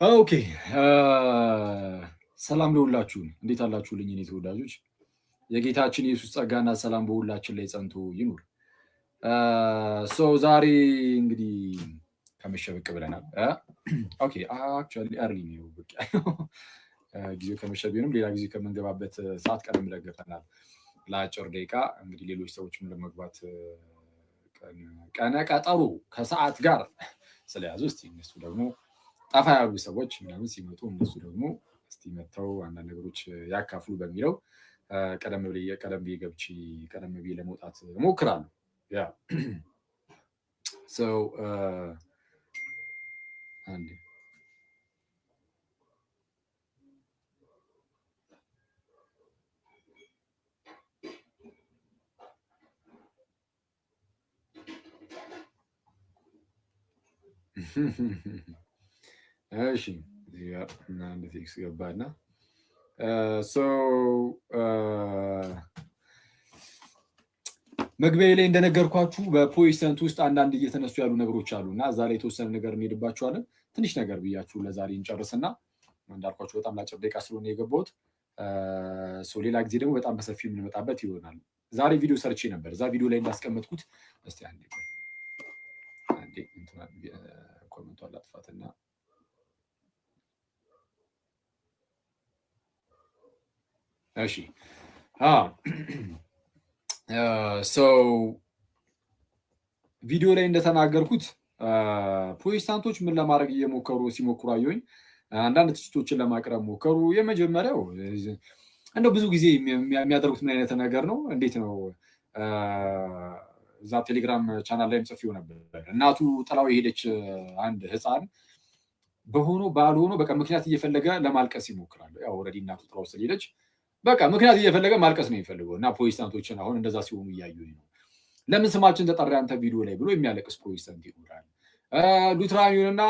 ኦኬ ሰላም ለሁላችሁ እንዴት አላችሁልኝ? እኔ ተወዳጆች የጌታችን ኢየሱስ ጸጋና ሰላም በሁላችን ላይ ጸንቶ ይኑር። ዛሬ እንግዲህ ከመሸ ብቅ ብለናል። ኦኬ አክቹዋሊ አርሊ ነው ብቅ ጊዜው ከመሸ ቢሆንም ሌላ ጊዜ ከምንገባበት ሰዓት ቀደም ብለን ገብተናል ለአጭር ደቂቃ። እንግዲህ ሌሎች ሰዎችም ለመግባት ቀነ ቀጠሮ ከሰዓት ጋር ስለያዙ እስቲ እነሱ ደግሞ ጠፋ ያሉ ሰዎች ምናምን ሲመጡ እነሱ ደግሞ እስቲ መጥተው አንዳንድ ነገሮች ያካፍሉ በሚለው ቀደም ብዬ ገብቼ ቀደም ብዬ ለመውጣት እሞክራለሁ። ያ ሰው አንዴ እሺ አንድ ቴክስ ገባና መግቢያ ላይ እንደነገርኳችሁ በፕሮቴስታንት ውስጥ አንዳንድ እየተነሱ ያሉ ነገሮች አሉ እና እዛ ላይ የተወሰነ ነገር እንሄድባቸዋለን። ትንሽ ነገር ብያችሁ ለዛሬ እንጨርስና እንዳልኳችሁ በጣም ለአጭር ደቂቃ ስለሆነ የገባሁት ሌላ ጊዜ ደግሞ በጣም በሰፊው የምንመጣበት ይሆናል። ዛሬ ቪዲዮ ሰርቼ ነበር። እዛ ቪዲዮ ላይ እንዳስቀመጥኩት እስቲ አንዴ ኮመንቷን ላጥፋትና እሺ ቪዲዮ ላይ እንደተናገርኩት ፕሮቴስታንቶች ምን ለማድረግ ሲሞክሩ አየሁኝ። አንዳንድ ትችቶችን ለማቅረብ ሞከሩ። የመጀመሪያው እንደው ብዙ ጊዜ የሚያደርጉት ምን አይነት ነገር ነው? እንዴት ነው? እዛ ቴሌግራም ቻናል ላይም ጽፌው ነበር። እናቱ ጥላው የሄደች አንድ ሕፃን በሆኖ ባልሆኖ በቃ ምክንያት እየፈለገ ለማልቀስ ይሞክራል። ያው ኦልሬዲ እናቱ ጥላው ስለሄደች በቃ ምክንያት እየፈለገ ማልቀስ ነው የሚፈልገው እና ፕሮቴስታንቶችን አሁን እንደዛ ሲሆኑ እያዩኝ ነው። ለምን ስማችን ተጠራ አንተ ቪዲዮ ላይ ብሎ የሚያለቅስ ፕሮቴስታንት ይኖራል። ሉትራኒውንና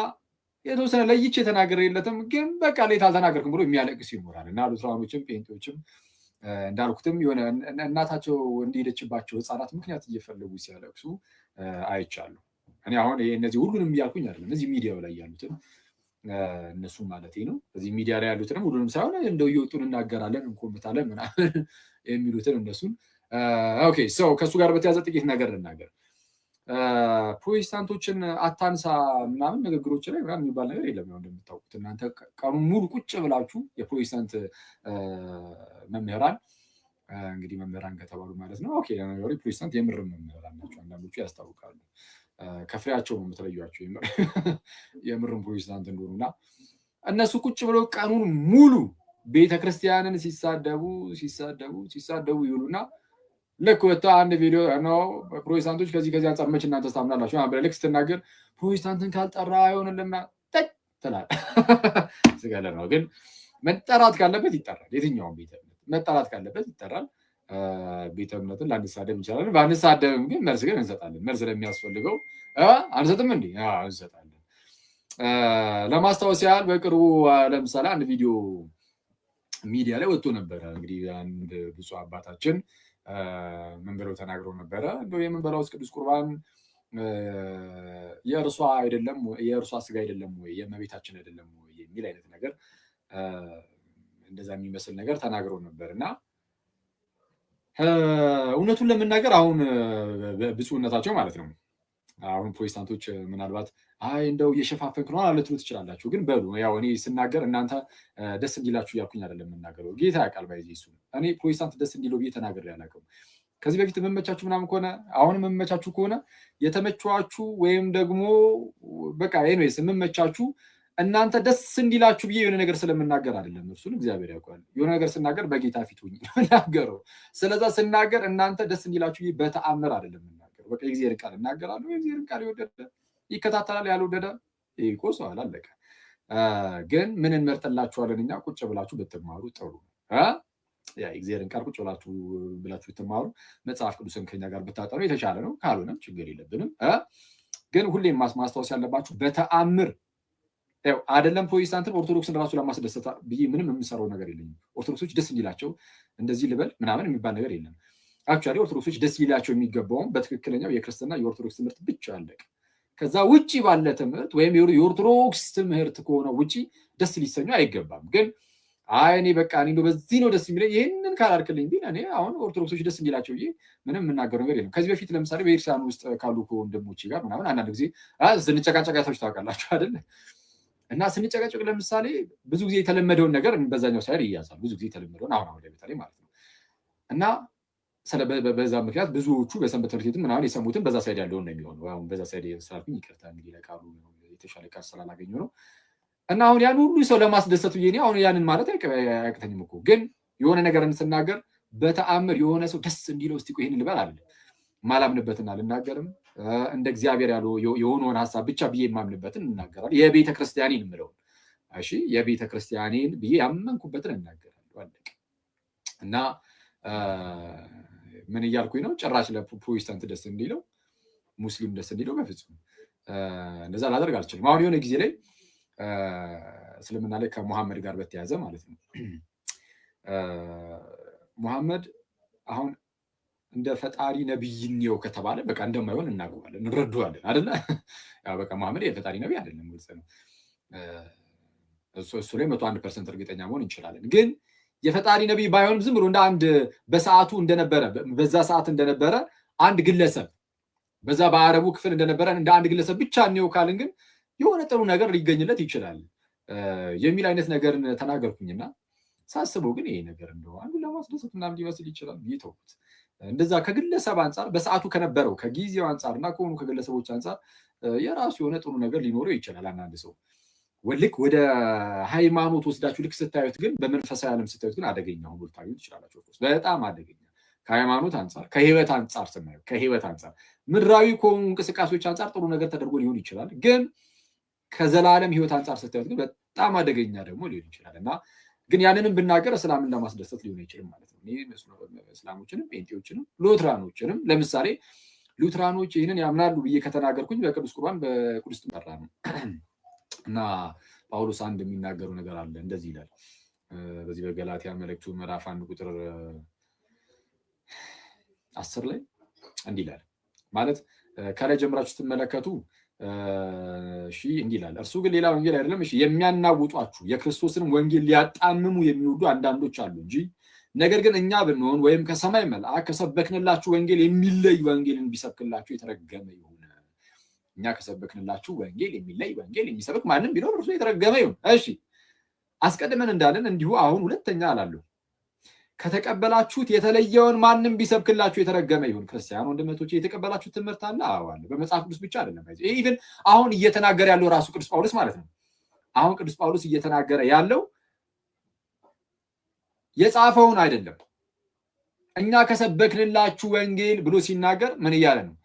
የተወሰነ ለይቼ የተናገረለትም ግን በቃ ሌት አልተናገርክም ብሎ የሚያለቅስ ይኖራል እና ሉትራኖችም ጴንጤዎችም እንዳልኩትም የሆነ እናታቸው እንዲሄደችባቸው ህፃናት ምክንያት እየፈለጉ ሲያለቅሱ አይቻሉ። እኔ አሁን እነዚህ ሁሉንም እያልኩኝ አይደለም፣ እዚህ ሚዲያው ላይ ያሉትን እነሱም ማለት ነው። እዚህ ሚዲያ ላይ ያሉትንም ሁሉንም ሳይሆን እንደው እየወጡን እናገራለን እንኮምታለን ምናምን የሚሉትን እነሱን ኦኬ። ከእሱ ጋር በተያዘ ጥቂት ነገር ልናገር። ፕሮቴስታንቶችን አታንሳ ምናምን ንግግሮች ላይ ምናምን የሚባል ነገር የለም። ያው እንደምታውቁት እናንተ ቀኑን ሙሉ ቁጭ ብላችሁ የፕሮቴስታንት መምህራን እንግዲህ መምህራን ከተባሉ ማለት ነው። ኦኬ ለነገሩ ፕሮቴስታንት የምርም መምህራን ናቸው። አንዳንዶቹ ያስታውቃሉ። ከፍሬያቸው ነው የምትለዩቸው የምርም ፕሮቴስታንት እንደሆኑ እና እነሱ ቁጭ ብለው ቀኑን ሙሉ ቤተክርስቲያንን ሲሳደቡ ይውሉና ልክ ወጥተው አንድ ቪዲዮ ነው ፕሮቴስታንቶች ከዚህ አንጻር መች እናንተ ታምናላችሁ ልክ ስትናገር ፕሮቴስታንትን ካልጠራ አይሆንልምና ትላለህ። ስጋለ ነው ግን መጠራት ካለበት ይጠራል። የትኛውም ቤተ እምነት መጠራት ካለበት ይጠራል። ቤተ እምነትን ላንሳደብ እንችላለን። ባንሳደብም ግን መልስ ግን እንሰጣለን። መልስ ለሚያስፈልገው አንሰጥም እንዴ? እንሰጣለን። ለማስታወስ ያህል በቅርቡ ለምሳሌ አንድ ቪዲዮ ሚዲያ ላይ ወጥቶ ነበረ። እንግዲህ አንድ ብፁዕ አባታችን ምን ብለው ተናግረው ነበረ? እንደው የምንበላው ቅዱስ ቁርባን የእርሷ አይደለም፣ የእርሷ ስጋ አይደለም ወይ፣ የእመቤታችን አይደለም ወይ የሚል አይነት ነገር እንደዛ የሚመስል ነገር ተናግረው ነበር እና እውነቱን ለመናገር አሁን ብፁዕነታቸው ማለት ነው አሁን ፕሮቴስታንቶች ምናልባት አይ እንደው እየሸፋፈንክ ነው ልትሉ ትችላላችሁ። ግን በሉ ያው እኔ ስናገር እናንተ ደስ እንዲላችሁ እያልኩኝ አይደለም የምናገረው። ጌታ ያውቃል። ባይዜ እሱ እኔ ፕሮቴስታንት ደስ እንዲለው ብዬ ተናግሬ አላውቅም። ከዚህ በፊት የምመቻችሁ ምናምን ከሆነ አሁንም የምመቻችሁ ከሆነ የተመቿችሁ ወይም ደግሞ በቃ ኤኒዌይስ የምመቻችሁ እናንተ ደስ እንዲላችሁ ብዬ የሆነ ነገር ስለምናገር አይደለም። እርሱን እግዚአብሔር ያውቃል። የሆነ ነገር ስናገር በጌታ ፊት ሆኜ እናገረው። ስለዛ ስናገር እናንተ ደስ እንዲላችሁ ብዬ በተአምር አይደለም የምናገረው። በቃ የእግዚአብሔር ቃል እናገራለሁ። የእግዚአብሔር ቃል የወደደ ይከታተላል፣ ያልወደደ ይቆሰዋል። አለቀ። ግን ምን እንመርጥላችኋለን? እኛ ቁጭ ብላችሁ ብትማሩ ጥሩ ነው። የእግዚአብሔርን ቃል ቁጭ ብላችሁ ብትማሩ መጽሐፍ ቅዱስን ከኛ ጋር ብታጠኑ የተሻለ ነው። ካልሆነም ችግር የለብንም። ግን ሁሌም ማስታወስ ያለባችሁ በተአምር አይደለም ፕሮቴስታንትን ኦርቶዶክስን ራሱ ለማስደሰት ብዬ ምንም የምሰራው ነገር የለኝም። ኦርቶዶክሶች ደስ እንዲላቸው እንደዚህ ልበል ምናምን የሚባል ነገር የለም። አክቹዋሊ ኦርቶዶክሶች ደስ ሊላቸው የሚገባውም በትክክለኛው የክርስትና የኦርቶዶክስ ትምህርት ብቻ አለቀ። ከዛ ውጪ ባለ ትምህርት ወይም የኦርቶዶክስ ትምህርት ከሆነ ውጪ ደስ ሊሰኙ አይገባም። ግን አይ እኔ በቃ እኔ በዚህ ነው ደስ የሚለኝ ይህንን ካላልክልኝ ቢል እኔ አሁን ኦርቶዶክሶች ደስ እንዲላቸው ብዬ ምንም የምናገረው ነገር የለም። ከዚህ በፊት ለምሳሌ በኤርትራን ውስጥ ካሉ ከወንድሞቼ ጋር ምናምን አንዳንድ ጊዜ ስንጨቃጨቅ ያታችሁ ታውቃላችሁ አይደለ? እና ስንጨቃጨቅ ለምሳሌ ብዙ ጊዜ የተለመደውን ነገር በዛኛው ሳይድ ይያዛል። ብዙ ጊዜ የተለመደውን አሁን በተለይ ማለት ነው። እና በዛ ምክንያት ብዙዎቹ በሰንበት ትምህርት ቤትም ምናምን የሰሙትን በዛ ሳይድ ያለውን ነው የሚሆነው። አሁን በዛ ሳይድ ስላልኩኝ ይቅርታ እንግዲህ ለቃሉ የተሻለ ቃል ስላላገኘሁ ነው። እና አሁን ያን ሁሉ ሰው ለማስደሰት ብዬ እኔ አሁን ያንን ማለት አያቅተኝም እኮ። ግን የሆነ ነገርን ስናገር በተአምር የሆነ ሰው ደስ እንዲለው እስቲ ይሄን ልበል አለ ማላምንበትን አልናገርም። እንደ እግዚአብሔር ያለው የሆነውን ሀሳብ ብቻ ብዬ የማምንበትን እናገራለሁ። የቤተ ክርስቲያኔን የምለውን እሺ፣ የቤተ ክርስቲያኔን ብዬ ያመንኩበትን እናገራለሁ። አለቀ። እና ምን እያልኩኝ ነው? ጭራሽ ለፕሮቴስታንት ደስ እንዲለው ሙስሊም ደስ እንዲለው በፍጹም እንደዛ ላደርግ አልችልም። አሁን የሆነ ጊዜ ላይ እስልምና ላይ ከሙሐመድ ጋር በተያዘ ማለት ነው። ሙሐመድ አሁን እንደ ፈጣሪ ነቢይ ነው ከተባለ በቃ እንደማይሆን እናውቀዋለን፣ እንረዳዋለን አይደለ? ያው በቃ ሙሐመድ የፈጣሪ ነቢይ አይደለም፣ ግልጽ ነው። እሱ ላይ 101% እርግጠኛ መሆን እንችላለን። ግን የፈጣሪ ነቢይ ባይሆንም ዝም ብሎ እንደ አንድ በሰዓቱ እንደነበረ በዛ ሰዓት እንደነበረ አንድ ግለሰብ በዛ በአረቡ ክፍል እንደነበረ እንደ አንድ ግለሰብ ብቻ ነው ካልን ግን የሆነ ጥሩ ነገር ሊገኝለት ይችላል የሚል አይነት ነገርን ተናገርኩኝና ሳስበው ግን ይሄ ነገር እንደው አንዱ ለማስደሰት ምናምን ሊመስል ይችላል። ይተውት። እንደዛ ከግለሰብ አንጻር በሰዓቱ ከነበረው ከጊዜው አንጻርና ከሆኑ ከግለሰቦች አንጻር የራሱ የሆነ ጥሩ ነገር ሊኖረው ይችላል። አንዳንድ ሰው ልክ ወደ ሃይማኖት ወስዳችሁ ልክ ስታዩት ግን በመንፈሳዊ ዓለም ስታዩት ግን አደገኛ ሆኖ ልታዩት ትችላላችሁ። በጣም አደገኛ ከሃይማኖት አንጻር ከህይወት አንጻር ስናየው ከህይወት አንጻር ምድራዊ ከሆኑ እንቅስቃሴዎች አንጻር ጥሩ ነገር ተደርጎ ሊሆን ይችላል። ግን ከዘላለም ህይወት አንጻር ስታዩት ግን በጣም አደገኛ ደግሞ ሊሆን ይችላል እና ግን ያንንም ብናገር እስላምን ለማስደሰት ሊሆን አይችልም ማለት ነው። እስላሞችንም ጴንጤዎችንም ሉትራኖችንም ለምሳሌ ሉትራኖች ይህንን ያምናሉ ብዬ ከተናገርኩኝ በቅዱስ ቁርባን በቅዱስ ትመራ ነው እና ጳውሎስ አንድ የሚናገሩ ነገር አለ። እንደዚህ ይላል በዚህ በገላትያ መልእክቱ ምዕራፍ 1 ቁጥር 10 ላይ እንዲህ ይላል ማለት ከላይ ጀምራችሁ ስትመለከቱ እሺ እንዲህ ይላል። እርሱ ግን ሌላ ወንጌል አይደለም እሺ የሚያናውጧችሁ የክርስቶስንም ወንጌል ሊያጣምሙ የሚወዱ አንዳንዶች አሉ እንጂ ነገር ግን እኛ ብንሆን ወይም ከሰማይ መልአክ ከሰበክንላችሁ ወንጌል የሚለይ ወንጌልን ቢሰብክላችሁ የተረገመ ይሁን። እኛ ከሰበክንላችሁ ወንጌል የሚለይ ወንጌል የሚሰብክ ማንም ቢኖር እርሱ የተረገመ ይሁን። እሺ አስቀድመን እንዳለን እንዲሁ አሁን ሁለተኛ አላለሁ ከተቀበላችሁት የተለየውን ማንም ቢሰብክላችሁ የተረገመ ይሁን። ክርስቲያን ወንድሞቼ የተቀበላችሁት ትምህርት አለ? አዎ አለ። በመጽሐፍ ቅዱስ ብቻ አይደለም። ኢቭን አሁን እየተናገረ ያለው ራሱ ቅዱስ ጳውሎስ ማለት ነው። አሁን ቅዱስ ጳውሎስ እየተናገረ ያለው የጻፈውን አይደለም። እኛ ከሰበክንላችሁ ወንጌል ብሎ ሲናገር ምን እያለ ነው?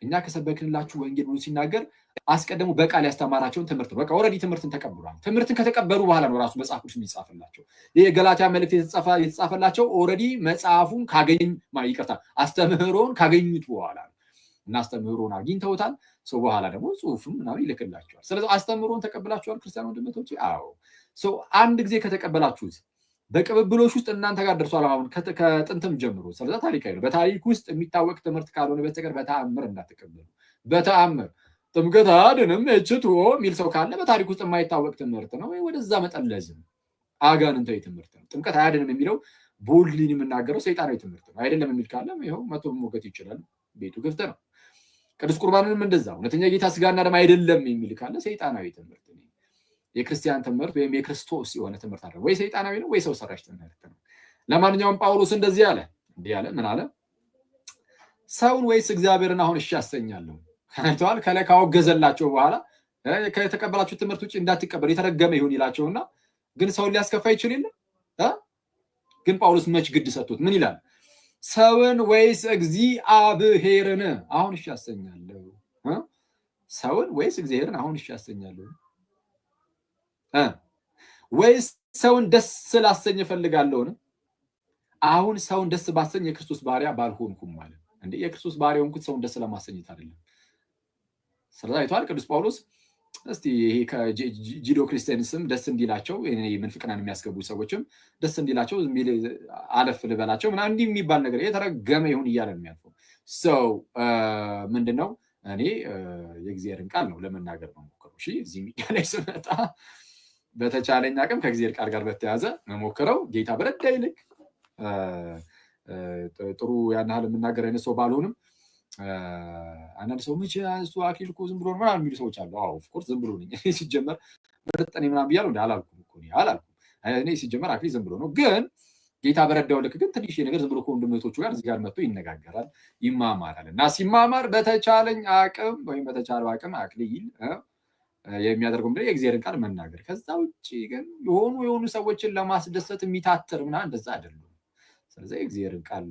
እኛ ከሰበክንላችሁ ወንጌል ብሎ ሲናገር አስቀድሞ በቃል ያስተማራቸውን ትምህርት ነው። በቃ ኦልሬዲ ትምህርትን ተቀብሏል። ትምህርትን ከተቀበሉ በኋላ ነው ራሱ መጽሐፍ ቅዱስ የሚጻፈላቸው። ይሄ የገላትያ መልእክት የተጻፈላቸው ኦልሬዲ መጽሐፉን አስተምህሮን ካገኙት በኋላ ነው። እና አስተምህሮን አግኝተውታል። ሰው በኋላ ደግሞ ጽሑፍም ምናምን ይልክላቸዋል። ስለዚህ አስተምህሮን ተቀብላችኋል ክርስቲያን ወንድሞቼ? አዎ። አንድ ጊዜ ከተቀበላችሁት በቅብብሎች ውስጥ እናንተ ጋር ደርሷል። አሁን ከጥንትም ጀምሮ ስለዛ ታሪካዊ ነው። በታሪክ ውስጥ የሚታወቅ ትምህርት ካልሆነ በስተቀር በተአምር እንዳትቀበሉ። በተአምር ጥምቀት አያድንም እችቶ የሚል ሰው ካለ በታሪክ ውስጥ የማይታወቅ ትምህርት ነው፣ ወደዛ መጠለዝም አጋንንታዊ ትምህርት ነው። ጥምቀት አያድንም የሚለው ቦልድሊ የምናገረው ሰይጣናዊ ትምህርት ነው። አይደለም የሚል ካለ ይኸው መቶ መሞገት ይችላል፣ ቤቱ ክፍት ነው። ቅዱስ ቁርባንንም እንደዛ እውነተኛ ጌታ ስጋና ደም አይደለም የሚል ካለ ሰይጣናዊ ትምህርት ነው። የክርስቲያን ትምህርት ወይም የክርስቶስ የሆነ ትምህርት አለ ወይ ሰይጣናዊ ነው ወይ ሰው ሰራሽ ትምህርት ነው። ለማንኛውም ጳውሎስ እንደዚህ አለ። እንዲህ አለ። ምን አለ? ሰውን ወይስ እግዚአብሔርን አሁን እሺ ያሰኛለሁ? ከነተዋል ከላይ ካወገዘላቸው በኋላ ከተቀበላችሁ ትምህርት ውጭ እንዳትቀበሉ የተረገመ ይሁን ይላቸውና ግን ሰውን ሊያስከፋ ይችል የለ ግን ጳውሎስ መች ግድ ሰጥቶት ምን ይላል? ሰውን ወይስ እግዚአብሔርን አሁን እሺ ያሰኛለሁ? ሰውን ወይስ እግዚአብሔርን አሁን እሺ ያሰኛለሁ? ወይስ ሰውን ደስ ላሰኝ እፈልጋለሁን? አሁን ሰውን ደስ ባሰኝ የክርስቶስ ባሪያ ባልሆንኩም ማለት እንዴ? የክርስቶስ ባሪያ ሆንኩት ሰውን ደስ ለማሰኘት አይደለም። ስለዚህ አይቷል ቅዱስ ጳውሎስ። እስቲ ይሄ ከጂዶ ክርስቲያንስም ደስ እንዲላቸው ምንፍቅናን የሚያስገቡ ሰዎችም ደስ እንዲላቸው አለፍ ልበላቸው ምናምን እንዲህ የሚባል ነገር የተረገመ ይሁን እያለ ነው የሚያልፈው ሰው። ምንድነው እኔ የእግዚአብሔርን ቃል ነው ለመናገር መሞክረው። እሺ እዚህ ሚዲያ ላይ ስመጣ በተቻለኝ አቅም ከእግዚአብሔር ቃል ጋር በተያዘ መሞክረው ጌታ በረዳኝ ልክ ጥሩ ያን ያህል የምናገር አይነት ሰው ባልሆንም አንዳንድ ሰው መቼ እሱ አክሊል እኮ ዝም ብሎ ነው ምናምን የሚሉ ሰዎች አሉ። አዎ ኦፍኮርስ ዝም ብሎ ነኝ ሲጀመር በረጠኔ ምናምን ብያለሁ እንደ አላልኩም እኮ እኔ ሲጀመር አክሊል ዝም ብሎ ነው። ግን ጌታ በረዳው ልክ ግን ትንሽ ነገር ዝም ብሎ ከወንድሞቹ ጋር እዚህ ጋር መጥቶ ይነጋገራል፣ ይማማራል። እና ሲማማር በተቻለኝ አቅም ወይም በተቻለው አቅም አክሊል የሚያደርገው ምንድን ነው? የእግዚአብሔርን ቃል መናገር። ከዛ ውጭ ግን የሆኑ ሰዎችን ለማስደሰት የሚታትር ምናምን እንደዛ አይደለም። ስለዚህ የእግዚአብሔርን ቃል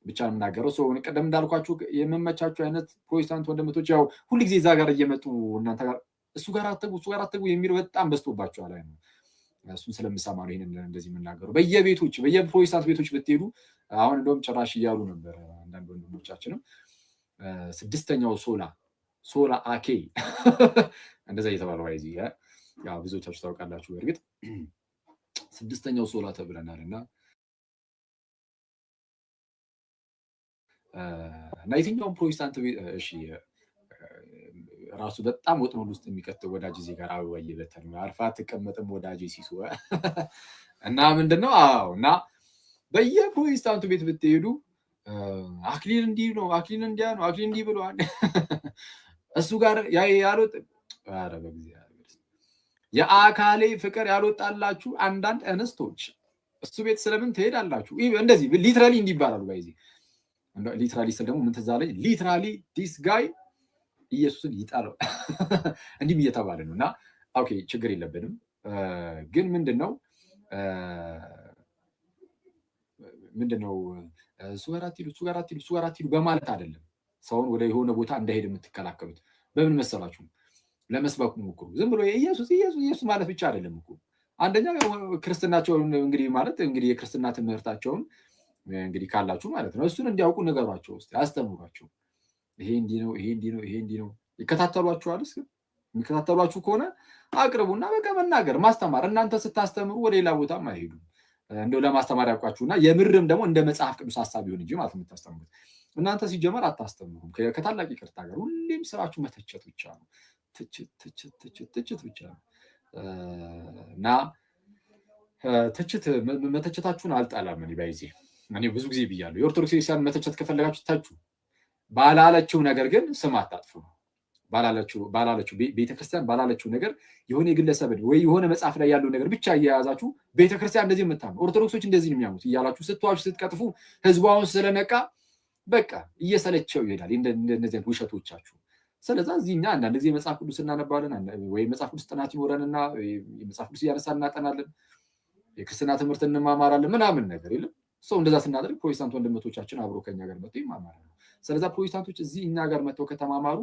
ብቻ ነው የምናገረው። ሰው ቀደም እንዳልኳችሁ የምመቻችሁ አይነት ፕሮቴስታንት ወንድሞች ያው ሁልጊዜ እዛ ጋር እየመጡ እናንተ ጋር እሱ ጋር አትጉ የሚለው በጣም በዝቶባቸዋል። አይ ነው እሱን ስለምሰማ ነው ይሄንን እንደዚህ የምናገረው። በየፕሮቴስታንት ቤቶች ብትሄዱ አሁን እንደውም ጭራሽ እያሉ ነበር አንዳንድ ወንድሞቻችንም ስድስተኛው ሶላ አኬ እንደዛ እየተባለው አይዚ ያው ብዙዎቻችሁ ታውቃላችሁ። በእርግጥ ስድስተኛው ሶላ ተብለናል እና የትኛውም ፕሮቴስታንት እሺ ራሱ በጣም ወጥመድ ውስጥ የሚከተው ወዳጅ እዚህ ጋር አበባ እየበተነ አርፋ አትቀመጥም ወዳጅ ሲሱ እና ምንድነው? አዎ እና በየፕሮቴስታንቱ ቤት ብትሄዱ አክሊል እንዲህ ነው፣ አክሊል እንዲያ ነው፣ አክሊል እንዲህ ብለዋል እሱ ጋር ያሉት ኧረ በእግዚአብሔር የአካሌ ፍቅር ያልወጣላችሁ አንዳንድ እንስቶች እሱ ቤት ስለምን ትሄዳላችሁ? እንደዚህ ሊትራሊ እንዲህ ይባላሉ። ባይዚ ሊትራሊ ስል ደግሞ ምን ትዝ አለኝ? ሊትራሊ ዲስ ጋይ ኢየሱስን ይጣለው እንዲህም እየተባለ ነው። እና ኦኬ ችግር የለብንም። ግን ምንድነው እሱ ጋር አትሂዱ በማለት አይደለም ሰውን ወደ የሆነ ቦታ እንዳይሄድ የምትከላከሉት። በምን መሰላችሁ? ለመስበክ ሞክሩ። ዝም ብሎ ኢየሱስ ማለት ብቻ አይደለም እኮ። አንደኛ ክርስትናቸውን እንግዲህ የክርስትና ትምህርታቸውን እንግዲህ ካላችሁ ማለት ነው እሱን እንዲያውቁ ነገሯቸው፣ ውስጥ ያስተምሯቸው። ይሄ እንዲህ ነው ይከታተሏችኋል። የሚከታተሏችሁ ከሆነ አቅርቡና በቃ መናገር ማስተማር። እናንተ ስታስተምሩ ወደ ሌላ ቦታም አይሄዱም። እንደው ለማስተማር ያውቋችሁና የምርም ደግሞ እንደ መጽሐፍ ቅዱስ ሀሳብ ይሆን እንጂ ማለት የምታስተምሩት እናንተ ሲጀመር አታስተምሩም። ከታላቅ ይቅርታ ጋር ሁሌም ስራችሁ መተቸት ብቻ ነው። ትችት ብቻ ነው እና መተቸታችሁን አልጣላም። እኔ ብዙ ጊዜ ብያለሁ። የኦርቶዶክስ ቤተክርስቲያን መተቸት ከፈለጋችሁ ተቹ፣ ባላለችው ነገር ግን ስም አታጥፉ። ባላለችው ቤተክርስቲያን ባላለችው ነገር የሆነ የግለሰብን ወይ የሆነ መጽሐፍ ላይ ያለው ነገር ብቻ እየያዛችሁ ቤተክርስቲያን እንደዚህ የምታምኑ ኦርቶዶክሶች እንደዚህ ነው የሚያምኑት እያላችሁ ስትዋሹ ስትቀጥፉ ህዝቧን ስለነቃ በቃ እየሰለቸው ይሄዳል እንደነዚህ ውሸቶቻችሁ። ስለዚህ እዚህኛ አንዳንድ ጊዜ መጽሐፍ ቅዱስ እናነባለን ወይ መጽሐፍ ቅዱስ ጥናት ይኖረንና መጽሐፍ ቅዱስ እያነሳን እናጠናለን፣ የክርስትና ትምህርት እንማማራለን ምናምን ነገር የለም። ሰው እንደዛ ስናደርግ ፕሮቴስታንት ወንድሞቻችን አብሮ ከኛ ጋር መጥተው ይማማራሉ። ስለዚህ ፕሮቴስታንቶች እዚህ እኛ ጋር መጥተው ከተማማሩ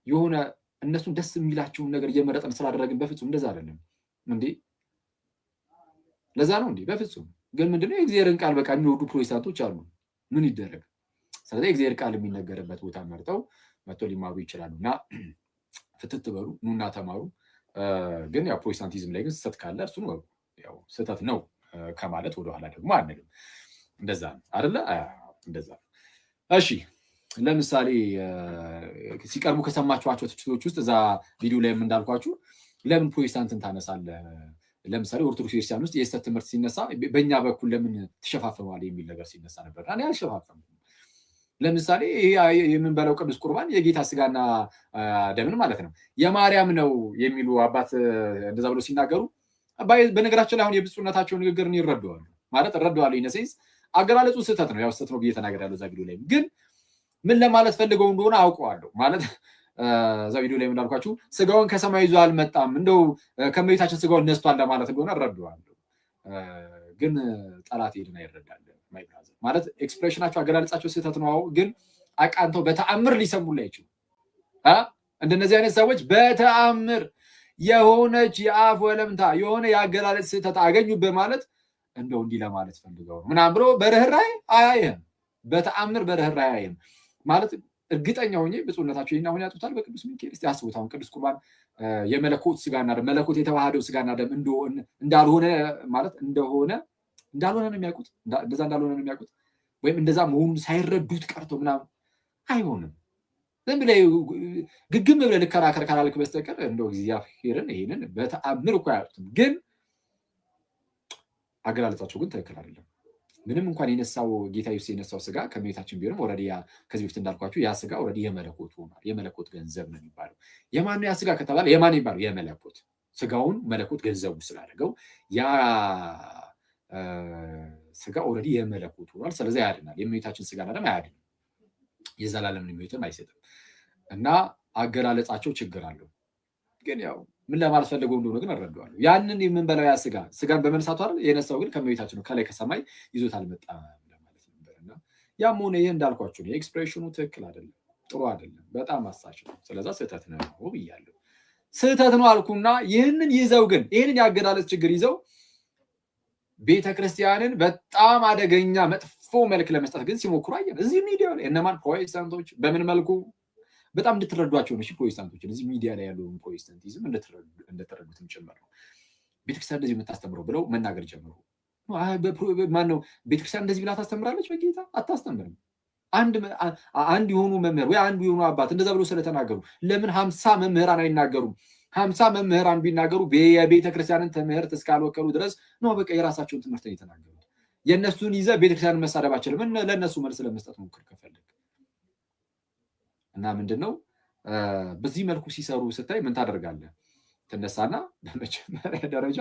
የሆነ እነሱን ደስ የሚላቸውን ነገር እየመረጠን ስላደረግን በፍጹም እንደዛ አይደለም እንዴ። ለዛ ነው እንዴ በፍጹም። ግን ምንድነው የእግዚአብሔርን ቃል በቃ የሚወዱ ፕሮቴስታንቶች አሉ። ምን ይደረግ? ስለዚህ የእግዚአብሔር ቃል የሚነገርበት ቦታ መርጠው መጥተው ሊማሩ ይችላሉ። እና ፍትት በሉ ኑና ተማሩ። ግን ያው ፕሮቴስታንቲዝም ላይ ግን ስህተት ካለ እሱን ያው ስህተት ነው ከማለት ወደኋላ ደግሞ አንልም። እንደዛ ነው አይደለ? እንደዛ ነው። እሺ ለምሳሌ ሲቀርቡ ከሰማችኋቸው ትችቶች ውስጥ እዛ ቪዲዮ ላይ እንዳልኳችሁ ለምን ፕሮቴስታንትን ታነሳለህ? ለምሳሌ ኦርቶዶክስ ቤተክርስቲያን ውስጥ የስህተት ትምህርት ሲነሳ በእኛ በኩል ለምን ትሸፋፍነዋለህ የሚል ነገር ሲነሳ ነበር። እኔ አልሸፋፈንም። ለምሳሌ የምንበላው ቅዱስ ቁርባን የጌታ ስጋና ደምን ማለት ነው የማርያም ነው የሚሉ አባት እንደዛ ብሎ ሲናገሩ በነገራችን ላይ አሁን የብፁዕነታቸው ንግግር ይረዳዋሉ ማለት እረዳዋለሁ። ኢነሴንስ አገላለጹ ስህተት ነው፣ ያው ስህተት ነው ብዬ ተናግሬያለሁ እዛ ቪዲዮ ላይ። ግን ምን ለማለት ፈልገው እንደሆነ አውቀዋለሁ። ማለት እዛ ቪዲዮ ላይ እንዳልኳችሁ ስጋውን ከሰማይ ይዞ አልመጣም እንደው ከመቤታችን ስጋውን ነስቷል ለማለት እንደሆነ እረዳዋለሁ። ግን ጠላት ሄድን አይረዳል ማለት ኤክስፕሬሽናቸው አገላለጻቸው ስህተት ነው። ግን አቃንተው በተአምር ሊሰሙላ ይችሉ እንደነዚህ አይነት ሰዎች በተአምር የሆነች የአፍ ወለምታ የሆነ የአገላለጽ ስህተት አገኙ በማለት እንደው እንዲህ ለማለት ፈልገው ነው ምናምን ብሎ በርህራሄ አያይህም። በተአምር በርህራሄ አያይህም ማለት እርግጠኛ ሆኜ ብፁዕነታቸው ይህን አሁን ያጡታል በቅዱስ ሚካኤል። እስቲ አስቡት አሁን ቅዱስ ቁርባን የመለኮት ስጋና ደም መለኮት የተዋሃደው ስጋና ደም እንዳልሆነ ማለት እንዳልሆነ ነው የሚያውቁት። እንደዛ እንዳልሆነ ነው የሚያውቁት። ወይም እንደዛ መሆኑን ሳይረዱት ቀርቶ ምናምን አይሆንም። ዝም ብለህ ግግም ብለህ ልከራከር ካላልክ በስተቀር እንደው እግዚአብሔርን ይሄንን በተአምር እኮ አያጡትም። ግን አገላለጻቸው ግን ትክክል አይደለም። ምንም እንኳን የነሳው ጌታ ኢየሱስ የነሳው ስጋ ከእመቤታችን ቢሆንም ኦልሬዲ ከዚህ በፊት እንዳልኳችሁ ያ ስጋ ኦልሬዲ የመለኮት ሆኗል። የመለኮት ገንዘብ ነው የሚባለው። የማን ነው ያ ስጋ ከተባለ የማን የሚባለው የመለኮት ስጋውን መለኮት ገንዘቡ ስላደረገው ያ ስጋ ኦልሬዲ የመለኮት ሆኗል። ስለዚህ ያድናል። የእመቤታችን ስጋና ደም አያድንም፣ የዘላለም ሕይወትን አይሰጥም። እና አገላለጻቸው ችግር አለው። ግን ያው ምን ለማለት ፈልገው እንደሆነ ግን እረዳዋለሁ። ያንን የምንበላው ያ ስጋን በመነሳቱ አይደል የነሳው፣ ግን ከእመቤታችን ነው፣ ከላይ ከሰማይ ይዞት አልመጣም ለማለት ነበር። እና ያም ሆነ ይሄ እንዳልኳችሁ ነው፣ ኤክስፕሬሽኑ ትክክል አይደለም፣ ጥሩ አይደለም፣ በጣም አሳች ነው። ስለዛ ስህተት ነው ብያለሁ። ስህተት ነው አልኩና ይህንን ይዘው ግን ይህንን የአገላለጽ ችግር ይዘው ቤተክርስቲያንን በጣም አደገኛ መጥፎ መልክ ለመስጠት ግን ሲሞክሩ አየን። እዚህ ሚዲያ ላይ እነማን ፕሮቴስታንቶች በምን መልኩ በጣም እንድትረዷቸው ነው። ፕሮቴስታንቶችን እዚህ ሚዲያ ላይ ያለውን ፕሮቴስታንቲዝም እንደተረዱትም ጭምር ነው። ቤተክርስቲያን እንደዚህ የምታስተምረው ብለው መናገር ጀምሩ። ማነው ቤተክርስቲያን እንደዚህ ብላ ታስተምራለች? በጌታ አታስተምርም። አንድ የሆኑ መምህር ወይ አንዱ የሆኑ አባት እንደዛ ብሎ ስለተናገሩ ለምን 50 መምህራን አይናገሩም? 50 መምህራን ቢናገሩ የቤተክርስቲያንን ትምህርት እስካልወከሉ ድረስ ነው በቃ የራሳቸውን ትምህርት ነው የተናገሩት። የእነሱን ይዘህ ቤተክርስቲያንን መሳደብ አችልም። ለእነሱ መልስ ለመስጠት ሞክር ከፈለግ እና ምንድን ነው በዚህ መልኩ ሲሰሩ ስታይ ምን ታደርጋለህ? ትነሳና በመጀመሪያ ደረጃ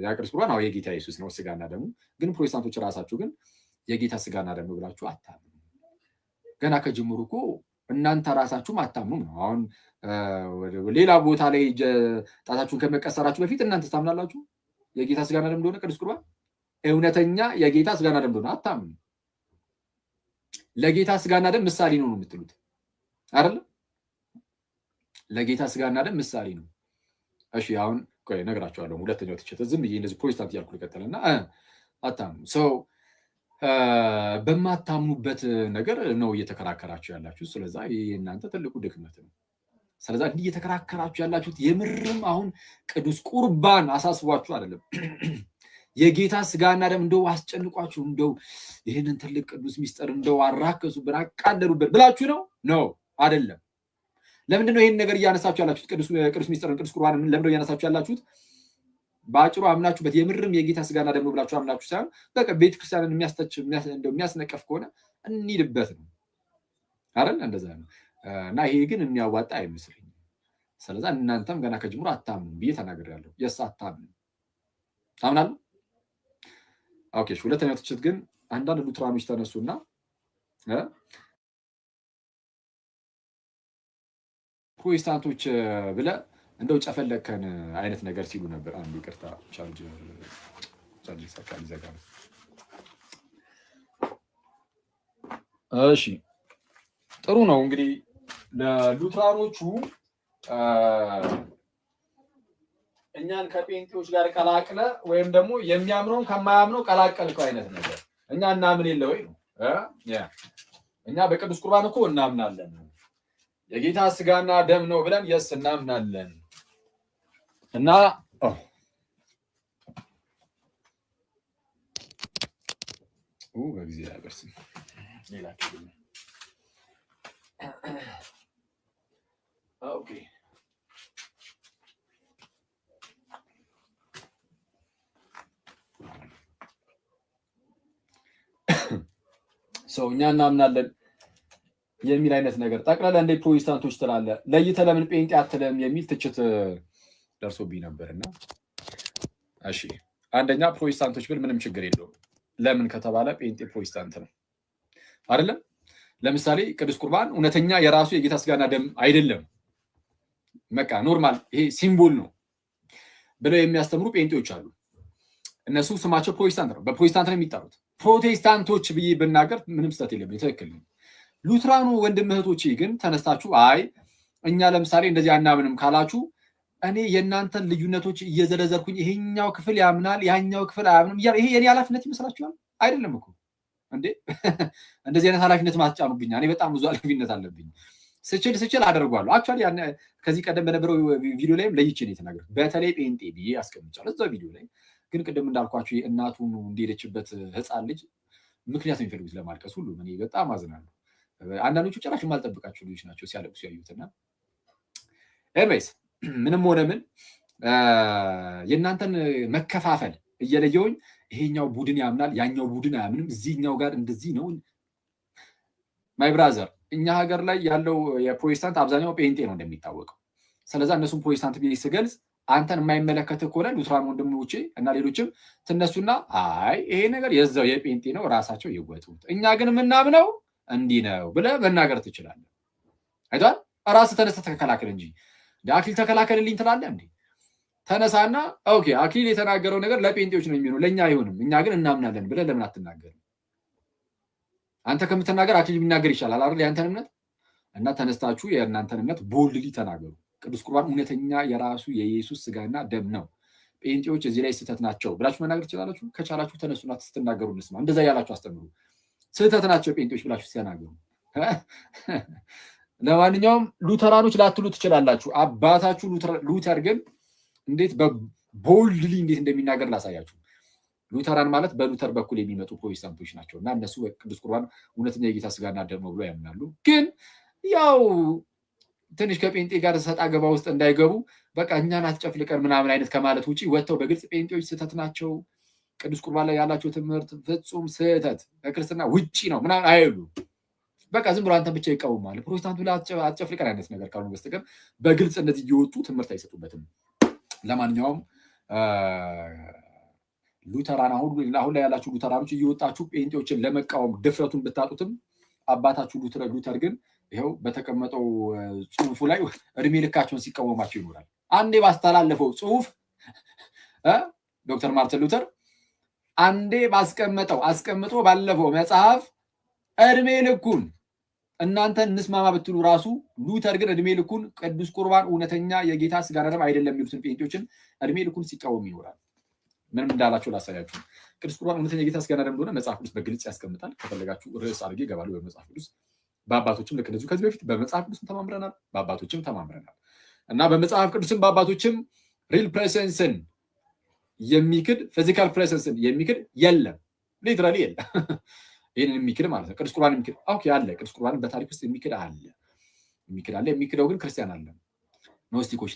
የቅዱስ ቁርባን የጌታ ኢየሱስ ነው ስጋና ደሙ። ግን ፕሮቴስታንቶች ራሳችሁ ግን የጌታ ስጋና ደሙ ብላችሁ አታምኑ። ገና ከጅምሩ እኮ እናንተ ራሳችሁም አታምኑም ነው። አሁን ሌላ ቦታ ላይ ጣታችሁን ከመቀሰራችሁ በፊት እናንተ ታምናላችሁ የጌታ ስጋና ደም እንደሆነ? ቅዱስ ቁርባን እውነተኛ የጌታ ስጋና ደም እንደሆነ አታምኑ። ለጌታ ስጋና ደም ምሳሌ ነው የምትሉት አይደል? ለጌታ ስጋና ደም ምሳሌ ነው። እሺ አሁን ቆይ እነግራችኋለሁ። ሁለተኛው ትችት ዝም ብዬ እንደዚህ ፕሮቴስታንት እያልኩ ልቀጥልና አታምኑ። ሰው በማታምኑበት ነገር ነው እየተከራከራችሁ ያላችሁ። ስለዛ ይሄ እናንተ ትልቁ ድክመት ነው። ስለዛ እንዲህ እየተከራከራችሁ ያላችሁት የምርም አሁን ቅዱስ ቁርባን አሳስቧችሁ አይደለም። የጌታ ስጋና ደም እንደው አስጨንቋችሁ እንደው ይህንን ትልቅ ቅዱስ ሚስጥር እንደው አራከሱብን አቃለሉበት ብላችሁ ነው አይደለም። ለምንድን ነው ይህን ነገር እያነሳችሁ ያላችሁት? ቅዱስ ሚስጥርን ቅዱስ ቁርባን ለምንድነው እያነሳችሁ ያላችሁት? በአጭሩ አምናችሁበት የምርም የጌታ ስጋና ደም ነው ብላችሁ አምናችሁ ሳይሆን በቃ ቤተክርስቲያንን የሚያስነቀፍ ከሆነ እንሂድበት ነው አይደል? እንደዛ ነው። እና ይሄ ግን የሚያዋጣ አይመስለኝም። ስለዛ እናንተም ገና ከጅምሩ አታምኑ ብዬ ተናግሬያለሁ። የስ አታምኑ ታምናሉ። ኦኬ ሁለተኛው ትችት ግን አንዳንድ ሉትራኖች ተነሱና ፕሮቴስታንቶች ብለ እንደው ጨፈለከን አይነት ነገር ሲሉ ነበር። አንዱ ይቅርታ ቻርጅ ሰካል ዘጋ። እሺ ጥሩ ነው። እንግዲህ ለሉትራኖቹ እኛን ከጴንጤዎች ጋር ቀላቅለ ወይም ደግሞ የሚያምነውን ከማያምነው ቀላቀልከው አይነት ነገር እኛ እናምን የለ ወይ ነው። እኛ በቅዱስ ቁርባን እኮ እናምናለን፣ የጌታ ስጋና ደም ነው ብለን የስ እናምናለን። እና በእግዚአብሔር ስም ሌላችሁ ኦኬ ሰው እኛ እናምናለን የሚል አይነት ነገር ጠቅላላ እንደ ፕሮቴስታንቶች ትላለ ለይተ ለምን ጴንጤ አትለም የሚል ትችት ደርሶብኝ ነበርና፣ እሺ አንደኛ ፕሮቴስታንቶች ብል ምንም ችግር የለውም። ለምን ከተባለ ጴንጤ ፕሮቴስታንት ነው አይደለም። ለምሳሌ ቅዱስ ቁርባን እውነተኛ የራሱ የጌታ ስጋና ደም አይደለም፣ በቃ ኖርማል ይሄ ሲምቦል ነው ብለው የሚያስተምሩ ጴንጤዎች አሉ። እነሱ ስማቸው ፕሮቴስታንት ነው፣ በፕሮቴስታንት ነው የሚጠሩት። ፕሮቴስታንቶች ብዬ ብናገር ምንም ስህተት የለም፣ ትክክል ነው። ሉትራኑ ወንድም እህቶቼ ግን ተነስታችሁ አይ እኛ ለምሳሌ እንደዚህ አናምንም ካላችሁ እኔ የእናንተን ልዩነቶች እየዘረዘርኩኝ ይሄኛው ክፍል ያምናል ያኛው ክፍል አያምንም ይሄ የኔ ኃላፊነት ይመስላችኋል? አይደለም እኮ እንዴ! እንደዚህ አይነት ኃላፊነት ማትጫኑብኝ። እኔ በጣም ብዙ ኃላፊነት አለብኝ። ስችል አደርጓለሁ። አክቹዋሊ ከዚህ ቀደም በነበረው ቪዲዮ ላይም ለይቼ ነው የተናገርኩት። በተለይ ጴንጤ ብዬ አስቀምጫለሁ እዛ ቪዲዮ ላይ። ግን ቅድም እንዳልኳችሁ እናቱ እንደሄደችበት ህፃን ልጅ ምክንያት የሚፈልጉት ለማልቀስ ሁሉ እኔ በጣም አዝናለሁ። አንዳንዶቹ ጭራሽ የማልጠብቃቸው ልጆች ናቸው ሲያለቅሱ ያዩትና ኤኒዌይስ ምንም ሆነ ምን የእናንተን መከፋፈል እየለየውኝ ይሄኛው ቡድን ያምናል ያኛው ቡድን አያምንም እዚህኛው ጋር እንደዚህ ነው። ማይ ብራዘር እኛ ሀገር ላይ ያለው የፕሮቴስታንት አብዛኛው ጴንጤ ነው እንደሚታወቀው። ስለዛ እነሱም ፕሮቴስታንት ብዬ ስገልጽ አንተን የማይመለከትህ ከሆነ ሉትራን ወንድሞቼ እና ሌሎችም ትነሱና አይ ይሄ ነገር የዛው የጴንጤ ነው ራሳቸው ይወጡት፣ እኛ ግን የምናምነው እንዲህ ነው ብለህ መናገር ትችላለህ። አይቷል ራስህ ተነስተህ ተከላከል እንጂ አክሊል ተከላከልልኝ ትላለህ እንዴ? ተነሳና ኦኬ አክሊል የተናገረው ነገር ለጴንጤዎች ነው የሚሆነው ለእኛ አይሆንም እኛ ግን እናምናለን ብለህ ለምን አትናገርም? አንተ ከምትናገር አክሊል ቢናገር ይሻላል አይደል? ያንተን እምነት እና ተነስታችሁ የእናንተን እምነት ቦልድሊ ተናገሩ። ቅዱስ ቁርባን እውነተኛ የራሱ የኢየሱስ ስጋና ደም ነው። ጴንጤዎች እዚህ ላይ ስህተት ናቸው ብላችሁ መናገር ትችላላችሁ። ከቻላችሁ ተነሱና ስትናገሩ እንስማ። እንደዛ ያላችሁ አስተምሩ። ስህተት ናቸው ጴንጤዎች ብላችሁ ሲያናገሩ። ለማንኛውም ሉተራኖች ላትሉ ትችላላችሁ። አባታችሁ ሉተር ግን እንዴት በቦልድሊ እንዴት እንደሚናገር ላሳያችሁ። ሉተራን ማለት በሉተር በኩል የሚመጡ ፕሮቴስታንቶች ናቸው እና እነሱ ቅዱስ ቁርባን እውነተኛ የጌታ ስጋና ደም ነው ብሎ ያምናሉ። ግን ያው ትንሽ ከጴንጤ ጋር ሰጣ ገባ ውስጥ እንዳይገቡ በቃ እኛን አትጨፍልቀን ምናምን አይነት ከማለት ውጭ ወጥተው በግልጽ ጴንጤዎች ስህተት ናቸው፣ ቅዱስ ቁርባን ላይ ያላቸው ትምህርት ፍጹም ስህተት ከክርስትና ውጭ ነው ምናምን አይሉ። በቃ ዝም ብሎ አንተን ብቻ ይቃወማል። ፕሮቴስታንቱ ላይ አትጨፍልቀን አይነት ነገር ካልሆነ በስተቀር በግልጽ እነዚህ እየወጡ ትምህርት አይሰጡበትም። ለማንኛውም ሉተራን አሁን ላይ ያላችሁ ሉተራኖች እየወጣችሁ ጴንጤዎችን ለመቃወም ድፍረቱን ብታጡትም አባታችሁ ሉተር ግን ይኸው በተቀመጠው ጽሁፉ ላይ እድሜ ልካቸውን ሲቃወማቸው ይኖራል። አንዴ ባስተላለፈው ጽሁፍ ዶክተር ማርቲን ሉተር አንዴ አስቀምጦ ባለፈው መጽሐፍ እድሜ ልኩን እናንተ እንስማማ ብትሉ ራሱ ሉተር ግን እድሜ ልኩን ቅዱስ ቁርባን እውነተኛ የጌታ ስጋና ደም አይደለም የሚሉትን ጴንጤዎችን እድሜ ልኩን ሲቃወም ይኖራል። ምንም እንዳላቸው ላሳያችሁ። ቅዱስ ቁርባን እውነተኛ የጌታ ስጋና ደም እንደሆነ መጽሐፍ ቅዱስ በግልጽ ያስቀምጣል። ከፈለጋችሁ ርዕስ አድርጌ ይገባሉ በመጽሐፍ ቅዱስ። በአባቶችም ልክ እንደዚሁ ከዚህ በፊት በመጽሐፍ ቅዱስም ተማምረናል፣ በአባቶችም ተማምረናል እና በመጽሐፍ ቅዱስም በአባቶችም ሪል ፕሬሰንስን የሚክድ ፊዚካል ፕሬሰንስን የሚክድ የለም፣ ሊትራሊ የለም። ይህንን የሚክድ ማለት ነው። ቅዱስ ቁርባን የሚክድ ኦኬ አለ። ቅዱስ ቁርባን በታሪክ ውስጥ የሚክድ አለ። የሚክደው ግን ክርስቲያን አለ። ኖስቲኮች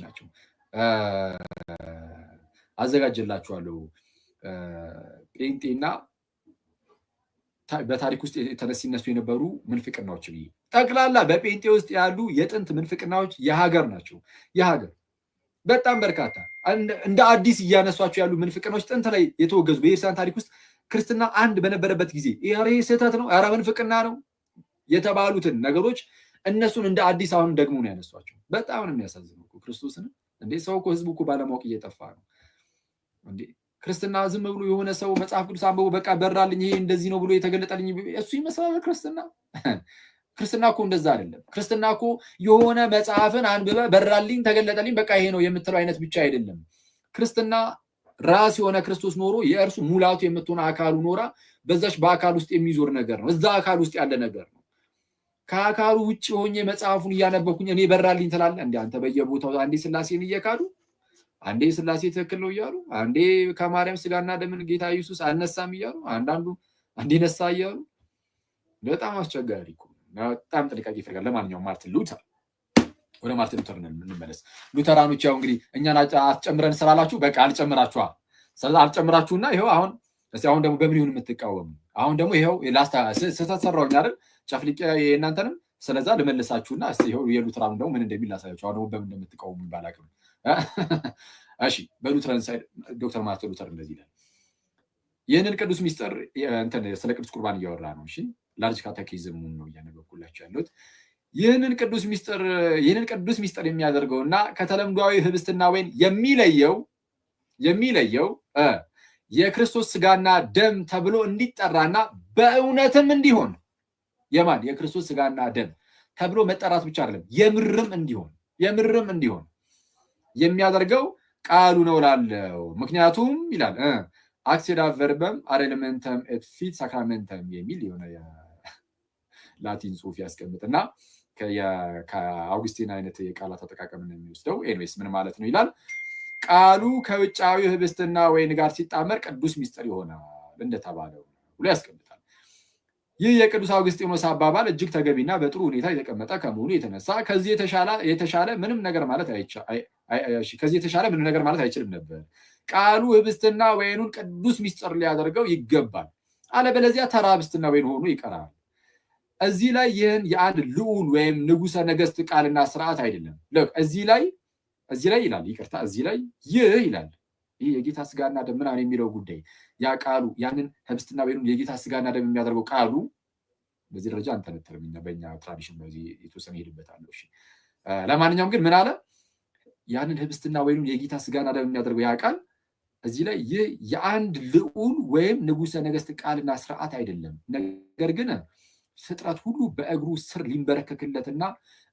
ናቸው። አዘጋጀላችኋለሁ ጴንጤና በታሪክ ውስጥ ሲነሱ የነበሩ ምንፍቅናዎች ብዬ ጠቅላላ በጴንጤ ውስጥ ያሉ የጥንት ምንፍቅናዎች የሀገር ናቸው። የሀገር በጣም በርካታ እንደ አዲስ እያነሷቸው ያሉ ምንፍቅናዎች ጥንት ላይ የተወገዙ በኢስላም ታሪክ ውስጥ ክርስትና አንድ በነበረበት ጊዜ ይሄ ስህተት ነው፣ ኧረ ምንፍቅና ነው የተባሉትን ነገሮች እነሱን እንደ አዲስ አሁን ደግሞ ነው ያነሷቸው። በጣም ነው የሚያሳዝነው። ክርስቶስን እንዴ ሰው እኮ ህዝቡ እኮ ባለማወቅ እየጠፋ ነው እንዴ። ክርስትና ዝም ብሎ የሆነ ሰው መጽሐፍ ቅዱስ አንብቦ በቃ በራልኝ ይሄ እንደዚህ ነው ብሎ የተገለጠልኝ እሱ ይመስላል ክርስትና። ክርስትና እኮ እንደዛ አይደለም። ክርስትና እኮ የሆነ መጽሐፍን አንብበ በራልኝ ተገለጠልኝ በቃ ይሄ ነው የምትለው አይነት ብቻ አይደለም። ክርስትና ራስ የሆነ ክርስቶስ ኖሮ የእርሱ ሙላቱ የምትሆነ አካሉ ኖራ በዛች በአካል ውስጥ የሚዞር ነገር ነው። እዛ አካል ውስጥ ያለ ነገር ነው። ከአካሉ ውጭ ሆኜ መጽሐፉን እያነበኩኝ እኔ በራልኝ ትላለህ እንዴ? አንተ በየቦታው አንዴ ስላሴን እየካዱ አንዴ ስላሴ ትክክል ነው እያሉ አንዴ ከማርያም ስጋና ደምን ጌታ ኢየሱስ አልነሳም እያሉ አንዳንዱ አንዴ ነሳ እያሉ በጣም አስቸጋሪ እኮ። በጣም ጥንቃቄ ይፈልጋል። ለማንኛውም ወደ ማርቲን ሉተር እንመለስ። ሉተራኖች ያው እንግዲህ እኛን አትጨምረን ስላላችሁ በቃ አልጨምራችኋል። ስለዚህ አልጨምራችሁና ይኸው አሁን ደግሞ በምን ይሁን የምትቃወሙ? አሁን ደግሞ ይኸው ስህተት ሰራሁኝ አይደል ጨፍልቄ የእናንተንም ስለዛ ልመልሳችሁና እስቲ ይኸው የሉተራኑ ደግሞ ምን እንደሚል ላሳያችሁ። አሁን ደግሞ በምን እንደምትቃወሙ ባላቅም እሺ በሉተራን ሳይድ ዶክተር ማርቲን ሉተር እንደዚህ ይላል። ይህንን ቅዱስ ሚስጥር ስለ ቅዱስ ቁርባን እያወራ ነው። እሺ ላርጅ ካቴኪዝም ነው እያነበብኩላችሁ ያለሁት። ይህንን ቅዱስ ሚስጥር የሚያደርገውና ከተለምዷዊ ህብስትና ወይን የሚለየው የክርስቶስ ስጋና ደም ተብሎ እንዲጠራና በእውነትም እንዲሆን የማን የክርስቶስ ስጋና ደም ተብሎ መጠራት ብቻ አይደለም የምርም እንዲሆን የሚያደርገው ቃሉ ነው ላለው። ምክንያቱም ይላል አክሲዳ ቨርበም አሬለመንተም ኤት ፊት ሳክራመንተም የሚል የሆነ ላቲን ጽሑፍ ያስቀምጥና ከአውግስቲን አይነት የቃላት አጠቃቀምን የሚወስደው ኤንዌስ ምን ማለት ነው ይላል። ቃሉ ከውጫዊ ህብስትና ወይን ጋር ሲጣመር ቅዱስ ሚስጥር ይሆናል እንደተባለው ብሎ ያስቀምጣል። ይህ የቅዱስ አውግስጢኖስ አባባል እጅግ ተገቢና በጥሩ ሁኔታ የተቀመጠ ከመሆኑ የተነሳ ከዚህ የተሻለ ምንም ነገር ማለት አይችልም ነበር። ቃሉ ህብስትና ወይኑን ቅዱስ ሚስጥር ሊያደርገው ይገባል፣ አለበለዚያ ተራ ህብስትና ወይን ሆኖ ይቀራል። እዚህ ላይ ይህን የአንድ ልዑል ወይም ንጉሰ ነገስት ቃልና ስርዓት አይደለም። እዚህ ላይ ይላል፣ ይቅርታ፣ እዚህ ላይ ይህ ይላል። ይህ የጌታ ስጋና ደም ምናምን የሚለው ጉዳይ ያ ቃሉ ያንን ህብስትና ወይኑን የጌታ ስጋና ደም የሚያደርገው ቃሉ በዚህ ደረጃ አንተነተርም። በእኛ ትራዲሽን በዚህ የተወሰነ ሄድበታለሁ። ለማንኛውም ግን ምን አለ? ያንን ህብስትና ወይኑን የጌታ ስጋና ደም የሚያደርገው ያ ቃል እዚህ ላይ ይህ የአንድ ልዑል ወይም ንጉሰ ነገስት ቃልና ስርዓት አይደለም፣ ነገር ግን ፍጥረት ሁሉ በእግሩ ስር ሊንበረከክለትና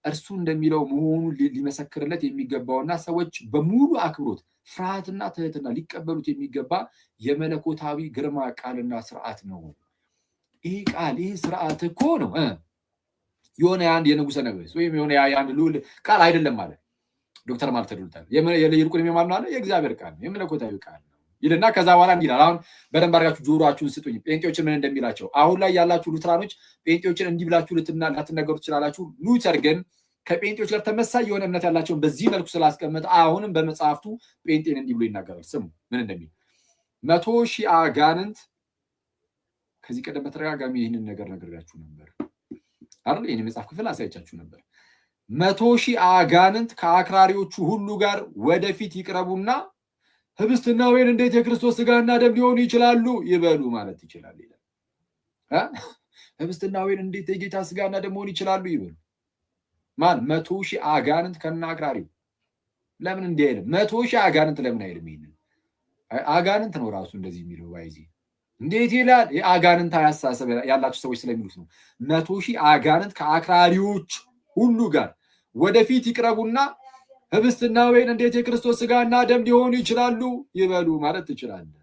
እርሱ እንደሚለው መሆኑን ሊመሰክርለት የሚገባውና ሰዎች በሙሉ አክብሮት ፍርሃትና ትህትና ሊቀበሉት የሚገባ የመለኮታዊ ግርማ ቃልና ስርዓት ነው። ይህ ቃል ይህ ስርዓት እኮ ነው የሆነ የአንድ የንጉሰ ነገስት ወይም የሆነ የአንድ ልዑል ቃል አይደለም ማለት ዶክተር ማርቲን ሉተር ይልቁን የሚማምነው አለ የእግዚአብሔር ቃል ነው፣ የመለኮታዊ ቃል ነው ይልና ከዛ በኋላ እንዲህ ይላል። አሁን በደንብ አድርጋችሁ ጆሮአችሁን ስጡኝ። ጴንጤዎችን ምን እንደሚላቸው አሁን ላይ ያላችሁ ሉትራኖች ጴንጤዎችን እንዲህ ብላችሁ ላትነገሩ ትችላላችሁ። ሉተር ግን ከጴንጤዎች ጋር ተመሳይ የሆነ እምነት ያላቸውን በዚህ መልኩ ስላስቀመጠ አሁንም በመጽሐፍቱ ጴንጤን እንዲህ ብሎ ይናገራል። ስሙ ምን እንደሚል 100,000 አጋንንት ከዚህ ቀደም በተደጋጋሚ ይህንን ነገር ነግሬያችሁ ነበር አይደል? ይህን የመጽሐፍ ክፍል አሳይቻችሁ ነበር። 100,000 አጋንንት ከአክራሪዎቹ ሁሉ ጋር ወደፊት ይቅረቡና ህብስትና ወይን እንዴት የክርስቶስ ስጋና ደም ሊሆኑ ይችላሉ ይበሉ ማለት ይችላል ይላል። ህብስትና ወይን እንዴት የጌታ ስጋና ደም ሊሆኑ ይችላሉ ይበሉ። ማን? 100,000 አጋንንት ከና አክራሪው። ለምን እንዲህ አይልም? 100,000 አጋንንት ለምን አይልም? ይሄንን አጋንንት ነው ራሱ እንደዚህ የሚለው ባይዚ እንዴት ይላል? የአጋንንት አስተሳሰብ ያላችሁ ሰዎች ስለሚሉት ነው። 100,000 አጋንንት ከአክራሪዎች ሁሉ ጋር ወደፊት ይቅረቡና ህብስትና ወይን እንዴት የክርስቶስ ስጋና ደም ሊሆኑ ይችላሉ ይበሉ ማለት ትችላለህ።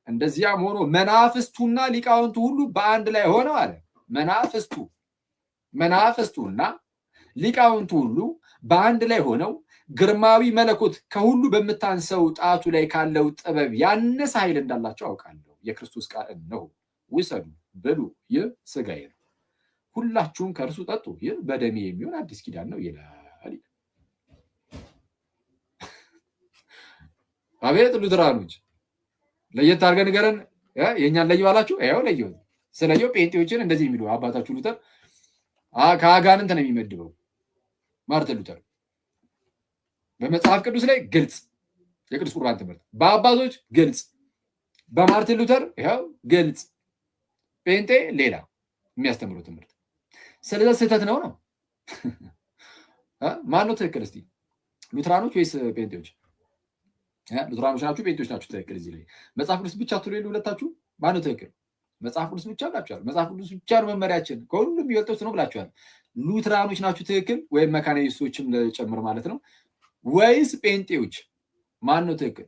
እንደዚያም ሆኖ መናፍስቱና ሊቃውንቱ ሁሉ በአንድ ላይ ሆነው አለ። መናፍስቱና ሊቃውንቱ ሁሉ በአንድ ላይ ሆነው ግርማዊ መለኮት ከሁሉ በምታንሰው ጣቱ ላይ ካለው ጥበብ ያነሰ ኃይል እንዳላቸው አውቃለሁ። የክርስቶስ ቃል ነው፣ ውሰዱ ብሉ፣ ይህ ስጋዬ ነው፣ ሁላችሁም ከእርሱ ጠጡ፣ ይህ በደሜ የሚሆን አዲስ ኪዳን ነው ይላል። አቤት ሉትራኖች ለየት አድርገን ንገረን። የእኛን ለየው አላችሁ። ያው ለየው ስለየው ጴንጤዎችን እንደዚህ የሚሉ አባታችሁ ሉተር ከአጋንንት ነው የሚመድበው። ማርቲን ሉተር በመጽሐፍ ቅዱስ ላይ ግልጽ የቅዱስ ቁርባን ትምህርት፣ በአባቶች ግልጽ፣ በማርቲን ሉተር ይኸው ግልጽ። ጴንጤ ሌላ የሚያስተምረው ትምህርት። ስለዚህ ስህተት ነው። ማን ነው ትክክል? እስቲ ሉትራኖች ወይስ ጴንጤዎች? ሉትራኖች ናችሁ ጴንጤዎች ናችሁ? ትክክል። እዚህ ላይ መጽሐፍ ቅዱስ ብቻ ትሉ ሁለታችሁ ማን ነው ትክክል? መጽሐፍ ቅዱስ ብቻ ብላችኋል። መጽሐፍ ቅዱስ ብቻ ነው መመሪያችን፣ ከሁሉም የሚበልጠው ነው ብላችኋል። ሉትራኖች ናችሁ ትክክል፣ ወይም መካኒስቶችም ጨምር ማለት ነው፣ ወይስ ጴንጤዎች? ማን ነው ትክክል?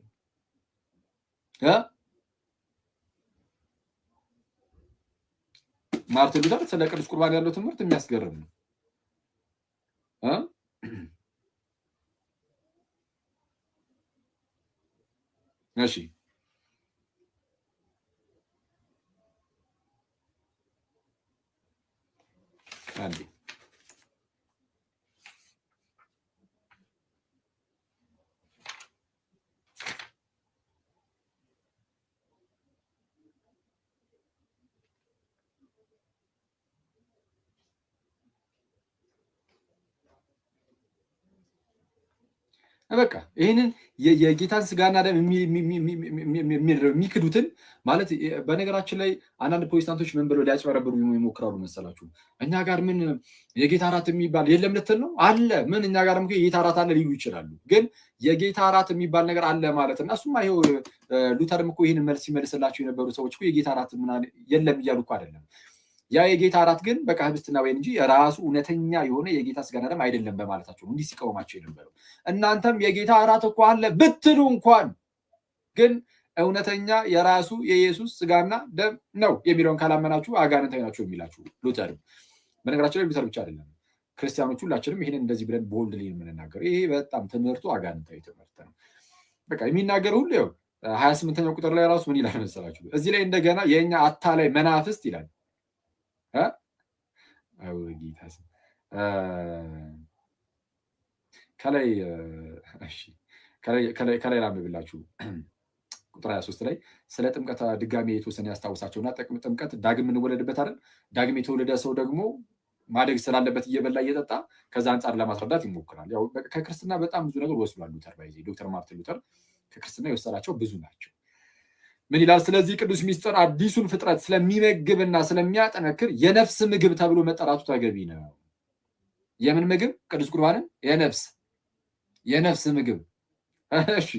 ማርቲን ሉተር ስለ ቅዱስ ቁርባን ያለው ትምህርት የሚያስገርም ነው። እሺ አንዴ በቃ ይህንን የጌታን ስጋና ደም የሚክዱትን ማለት በነገራችን ላይ አንዳንድ ፕሮቴስታንቶች ምን ብለው ሊያጭበረብሩ ይሞክራሉ መሰላችሁ? እኛ ጋር ምን የጌታ እራት የሚባል የለም ልትል ነው? አለ። ምን እኛ ጋርም የጌታ እራት አለ ሊሉ ይችላሉ። ግን የጌታ እራት የሚባል ነገር አለ ማለት እና እሱማ ይኸው ሉተርም እኮ ይህንን መልስ ሲመልስላቸው የነበሩ ሰዎች እኮ የጌታ እራት የለም እያሉ እኮ አይደለም። ያ የጌታ እራት ግን በቃ ህብስትና ወይን እንጂ ራሱ እውነተኛ የሆነ የጌታ ስጋና ደም አይደለም በማለታቸው እንዲህ ሲቃወማቸው የነበረው። እናንተም የጌታ እራት እኮ አለ ብትሉ እንኳን ግን እውነተኛ የራሱ የኢየሱስ ስጋና ደም ነው የሚለውን ካላመናችሁ አጋንንታዊ ናቸው የሚላችሁ ሉተርም። በነገራችን ላይ ሉተር ብቻ አይደለም፣ ክርስቲያኖች ሁላችንም ይህንን እንደዚህ ብለን ቦልድ ላይ የምንናገረው። ይሄ በጣም ትምህርቱ አጋንንታዊ ትምህርት ነው። በቃ የሚናገር ሁሉ ይኸው 28ኛው ቁጥር ላይ ራሱ ምን ይላል መሰላችሁ? እዚህ ላይ እንደገና የእኛ አታላይ መናፍስት ይላል። ጌታስ ከላይ እሺ ከላይ ላንብብላችሁ ቁጥር 23 ላይ ስለ ጥምቀት ድጋሚ የተወሰነ ያስታውሳቸውና ጥምቀት ዳግም የምንወለድበት አይደል? ዳግም የተወለደ ሰው ደግሞ ማደግ ስላለበት እየበላ እየጠጣ ከዛ አንጻር ለማስረዳት ይሞክራል። ያው ከክርስትና በጣም ብዙ ነገር ወስዷል ሉተር። ባይዜ ዶክተር ማርቲን ሉተር ከክርስትና የወሰዳቸው ብዙ ናቸው። ምን ይላል? ስለዚህ ቅዱስ ሚስጥር አዲሱን ፍጥረት ስለሚመግብና ስለሚያጠነክር የነፍስ ምግብ ተብሎ መጠራቱ ተገቢ ነው። የምን ምግብ? ቅዱስ ቁርባንን የነፍስ ምግብ። እሺ፣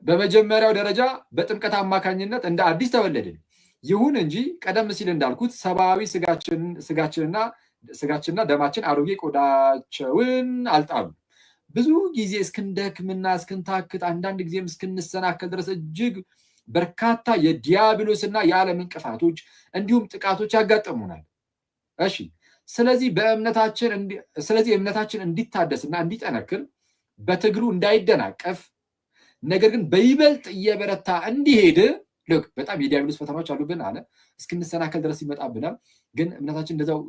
በመጀመሪያው ደረጃ በጥምቀት አማካኝነት እንደ አዲስ ተወለድን። ይሁን እንጂ ቀደም ሲል እንዳልኩት ሰብአዊ ስጋችንና ደማችን አሮጌ ቆዳቸውን አልጣሉ። ብዙ ጊዜ እስክንደክምና እስክንታክት አንዳንድ ጊዜም እስክንሰናከል ድረስ እጅግ በርካታ የዲያብሎስና የዓለም እንቅፋቶች እንዲሁም ጥቃቶች ያጋጥሙናል። እሺ፣ ስለዚህ እምነታችን እንዲታደስና እንዲጠነክር በትግሉ እንዳይደናቀፍ ነገር ግን በይበልጥ እየበረታ እንዲሄድ ልክ በጣም የዲያብሎስ ፈተናዎች አሉብን አለ። እስክንሰናከል ድረስ ይመጣብናል። ግን እምነታችን እንደዛው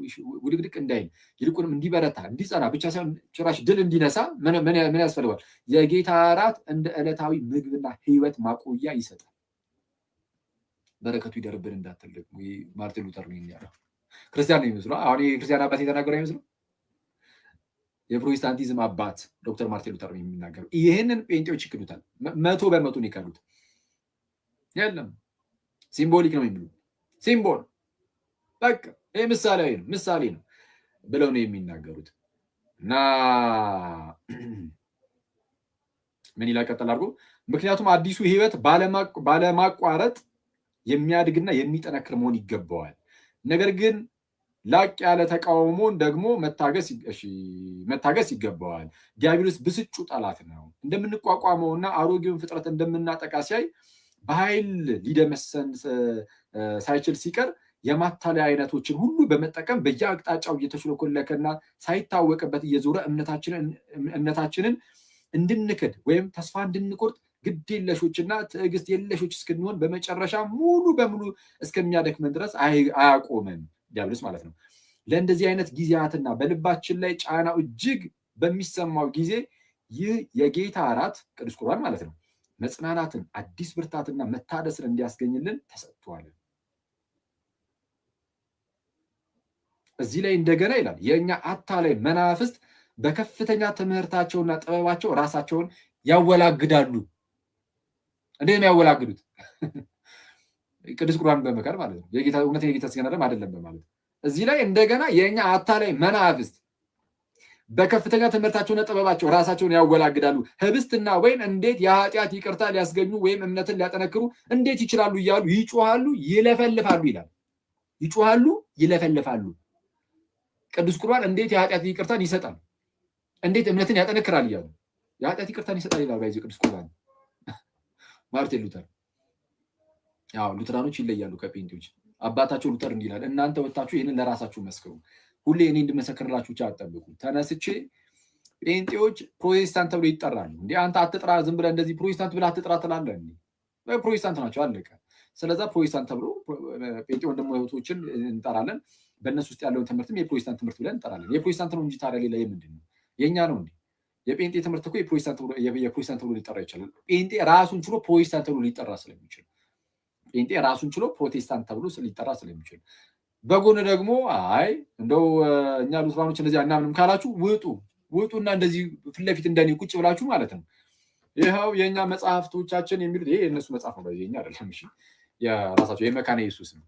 ውድቅድቅ እንዳይል ይልቁንም እንዲበረታ እንዲጸና ብቻ ሳይሆን ጭራሽ ድል እንዲነሳ ምን ያስፈልገዋል? የጌታ እራት እንደ ዕለታዊ ምግብና ሕይወት ማቆያ ይሰጣል። በረከቱ ይደርብን እንዳትል ማርቲን ሉተር ነው የሚያለው። ክርስቲያን ነው የሚመስለው። አሁን የክርስቲያን አባት የተናገረው አይመስለው። የፕሮቴስታንቲዝም አባት ዶክተር ማርቲን ሉተር ነው የሚናገረው። ይህንን ጴንጤዎች ይክዱታል። 100% ነው ይከዱት። የለም ሲምቦሊክ ነው የሚሉ ሲምቦል በቃ ይህ ምሳሌ ነው ብለው ነው የሚናገሩት። እና ምን ይላል ቀጠል አድርጎ? ምክንያቱም አዲሱ ሕይወት ባለማቋረጥ የሚያድግና የሚጠነክር መሆን ይገባዋል። ነገር ግን ላቅ ያለ ተቃውሞን ደግሞ መታገስ ይገባዋል። ዲያብሎስ ብስጩ ጠላት ነው። እንደምንቋቋመውና አሮጌውን ፍጥረት እንደምናጠቃ ሲያይ በኃይል ሊደመሰን ሳይችል ሲቀር የማታለያ አይነቶችን ሁሉ በመጠቀም በየአቅጣጫው እየተሽለኮለከና ሳይታወቅበት እየዞረ እምነታችንን እንድንክድ ወይም ተስፋ እንድንቆርጥ ግድ የለሾችና ትዕግስት የለሾች እስክንሆን በመጨረሻ ሙሉ በሙሉ እስከሚያደክመን ድረስ አያቆመን ዲያብሎስ ማለት ነው። ለእንደዚህ አይነት ጊዜያትና በልባችን ላይ ጫናው እጅግ በሚሰማው ጊዜ ይህ የጌታ እራት ቅዱስ ቁርባን ማለት ነው መጽናናትን፣ አዲስ ብርታትና መታደስን እንዲያስገኝልን ተሰጥቷል። እዚህ ላይ እንደገና ይላል የእኛ አታላይ መናፍስት በከፍተኛ ትምህርታቸውና ጥበባቸው ራሳቸውን ያወላግዳሉ። እንዴት ነው ያወላግዱት? ቅዱስ ቁርባን በመካድ ማለት ነው። እውነተኛ የጌታ ሥጋና ደም አይደለም በማለት እዚህ ላይ እንደገና የእኛ አታላይ መናፍስት በከፍተኛ ትምህርታቸውና ጥበባቸው ራሳቸውን ያወላግዳሉ። ህብስትና ወይን እንዴት የኃጢአት ይቅርታ ሊያስገኙ ወይም እምነትን ሊያጠነክሩ እንዴት ይችላሉ እያሉ ይጮሃሉ፣ ይለፈልፋሉ ይላል። ይጮሃሉ፣ ይለፈልፋሉ። ቅዱስ ቁርባን እንዴት የኃጢአት ይቅርታን ይሰጣል፣ እንዴት እምነትን ያጠነክራል እያሉ የኃጢአት ይቅርታን ይሰጣል ይላል። ባይዚ ቅዱስ ቁርባን ማርቲን ሉተር። ያው ሉተራኖች ይለያሉ ከጴንጤዎች። አባታቸው ሉተር እንዲህ ይላል፣ እናንተ ወጥታችሁ ይህንን ለራሳችሁ መስክሩ። ሁሌ እኔ እንድመሰክርላችሁ ብቻ አትጠብቁ። ተነስቼ ጴንጤዎች ፕሮቴስታንት ተብሎ ይጠራሉ። እንዲህ አንተ አትጥራ፣ ዝም ብለህ እንደዚህ ፕሮቴስታንት ብለህ አትጥራ ትላለህ። ፕሮቴስታንት ናቸው አለቀ። ስለዛ ፕሮቴስታንት ተብሎ ጴንጤ ወንድም እህቶችን እንጠራለን። በእነሱ ውስጥ ያለውን ትምህርትም የፕሮቴስታንት ትምህርት ብለን እንጠራለን። የፕሮቴስታንት ነው እንጂ ታዲያ ሌላ የምንድን ነው? የእኛ ነው እንዴ? የጴንጤ ትምህርት እኮ የፕሮቴስታንት ተብሎ ሊጠራ ይችላል። ጴንጤ ራሱን ችሎ ፕሮቴስታንት ተብሎ ሊጠራ ስለሚችል ጴንጤ ራሱን ችሎ ፕሮቴስታንት ተብሎ ሊጠራ ስለሚችል በጎን ደግሞ አይ እንደው እኛ ሉትራኖች እንደዚህ አናምንም ካላችሁ ውጡና እንደዚህ ፊት ለፊት እንደኔ ቁጭ ብላችሁ ማለት ነው። ይኸው የእኛ መጽሐፍቶቻችን የሚሉት ይሄ የእነሱ መጽሐፍ ነው፣ የእኛ አይደለም። እሺ የራሳቸው የመካነ ኢየሱስ ነው።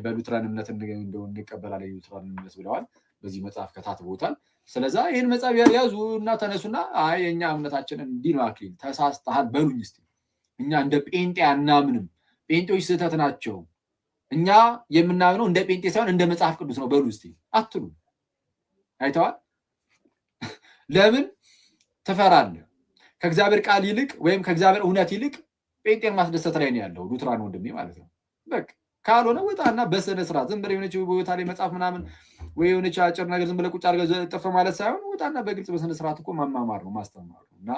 በሉትራን እምነት እንደው እንቀበላለን የሉትራን እምነት ብለዋል። በዚህ መጽሐፍ ከታትቦታል። ስለዛ ይህን መጽሐፍ ያዙ እና ተነሱና አይ የእኛ እምነታችን እንዲህ ነው አክሊል ተሳስተሃል በሉኝ እስኪ። እኛ እንደ ጴንጤ አናምንም፣ ጴንጤዎች ስህተት ናቸው፣ እኛ የምናምነው እንደ ጴንጤ ሳይሆን እንደ መጽሐፍ ቅዱስ ነው በሉ እስኪ አትሉ። አይተዋል። ለምን ትፈራለህ? ከእግዚአብሔር ቃል ይልቅ ወይም ከእግዚአብሔር እውነት ይልቅ ጴንጤን ማስደሰት ላይ ነው ያለው ሉትራን ወንድሜ ማለት ነው። በቃ ካልሆነ ወጣና በስነ ስርዓት ዝም ብለህ የሆነች ቦታ ላይ መጽሐፍ ምናምን ወይ የሆነች አጭር ነገር ዝም ብለህ ቁጭ አድርገህ ጥፍ ማለት ሳይሆን ወጣና በግልጽ በስነ ስርዓት እኮ ማማማር ነው ማስተማር ነው። እና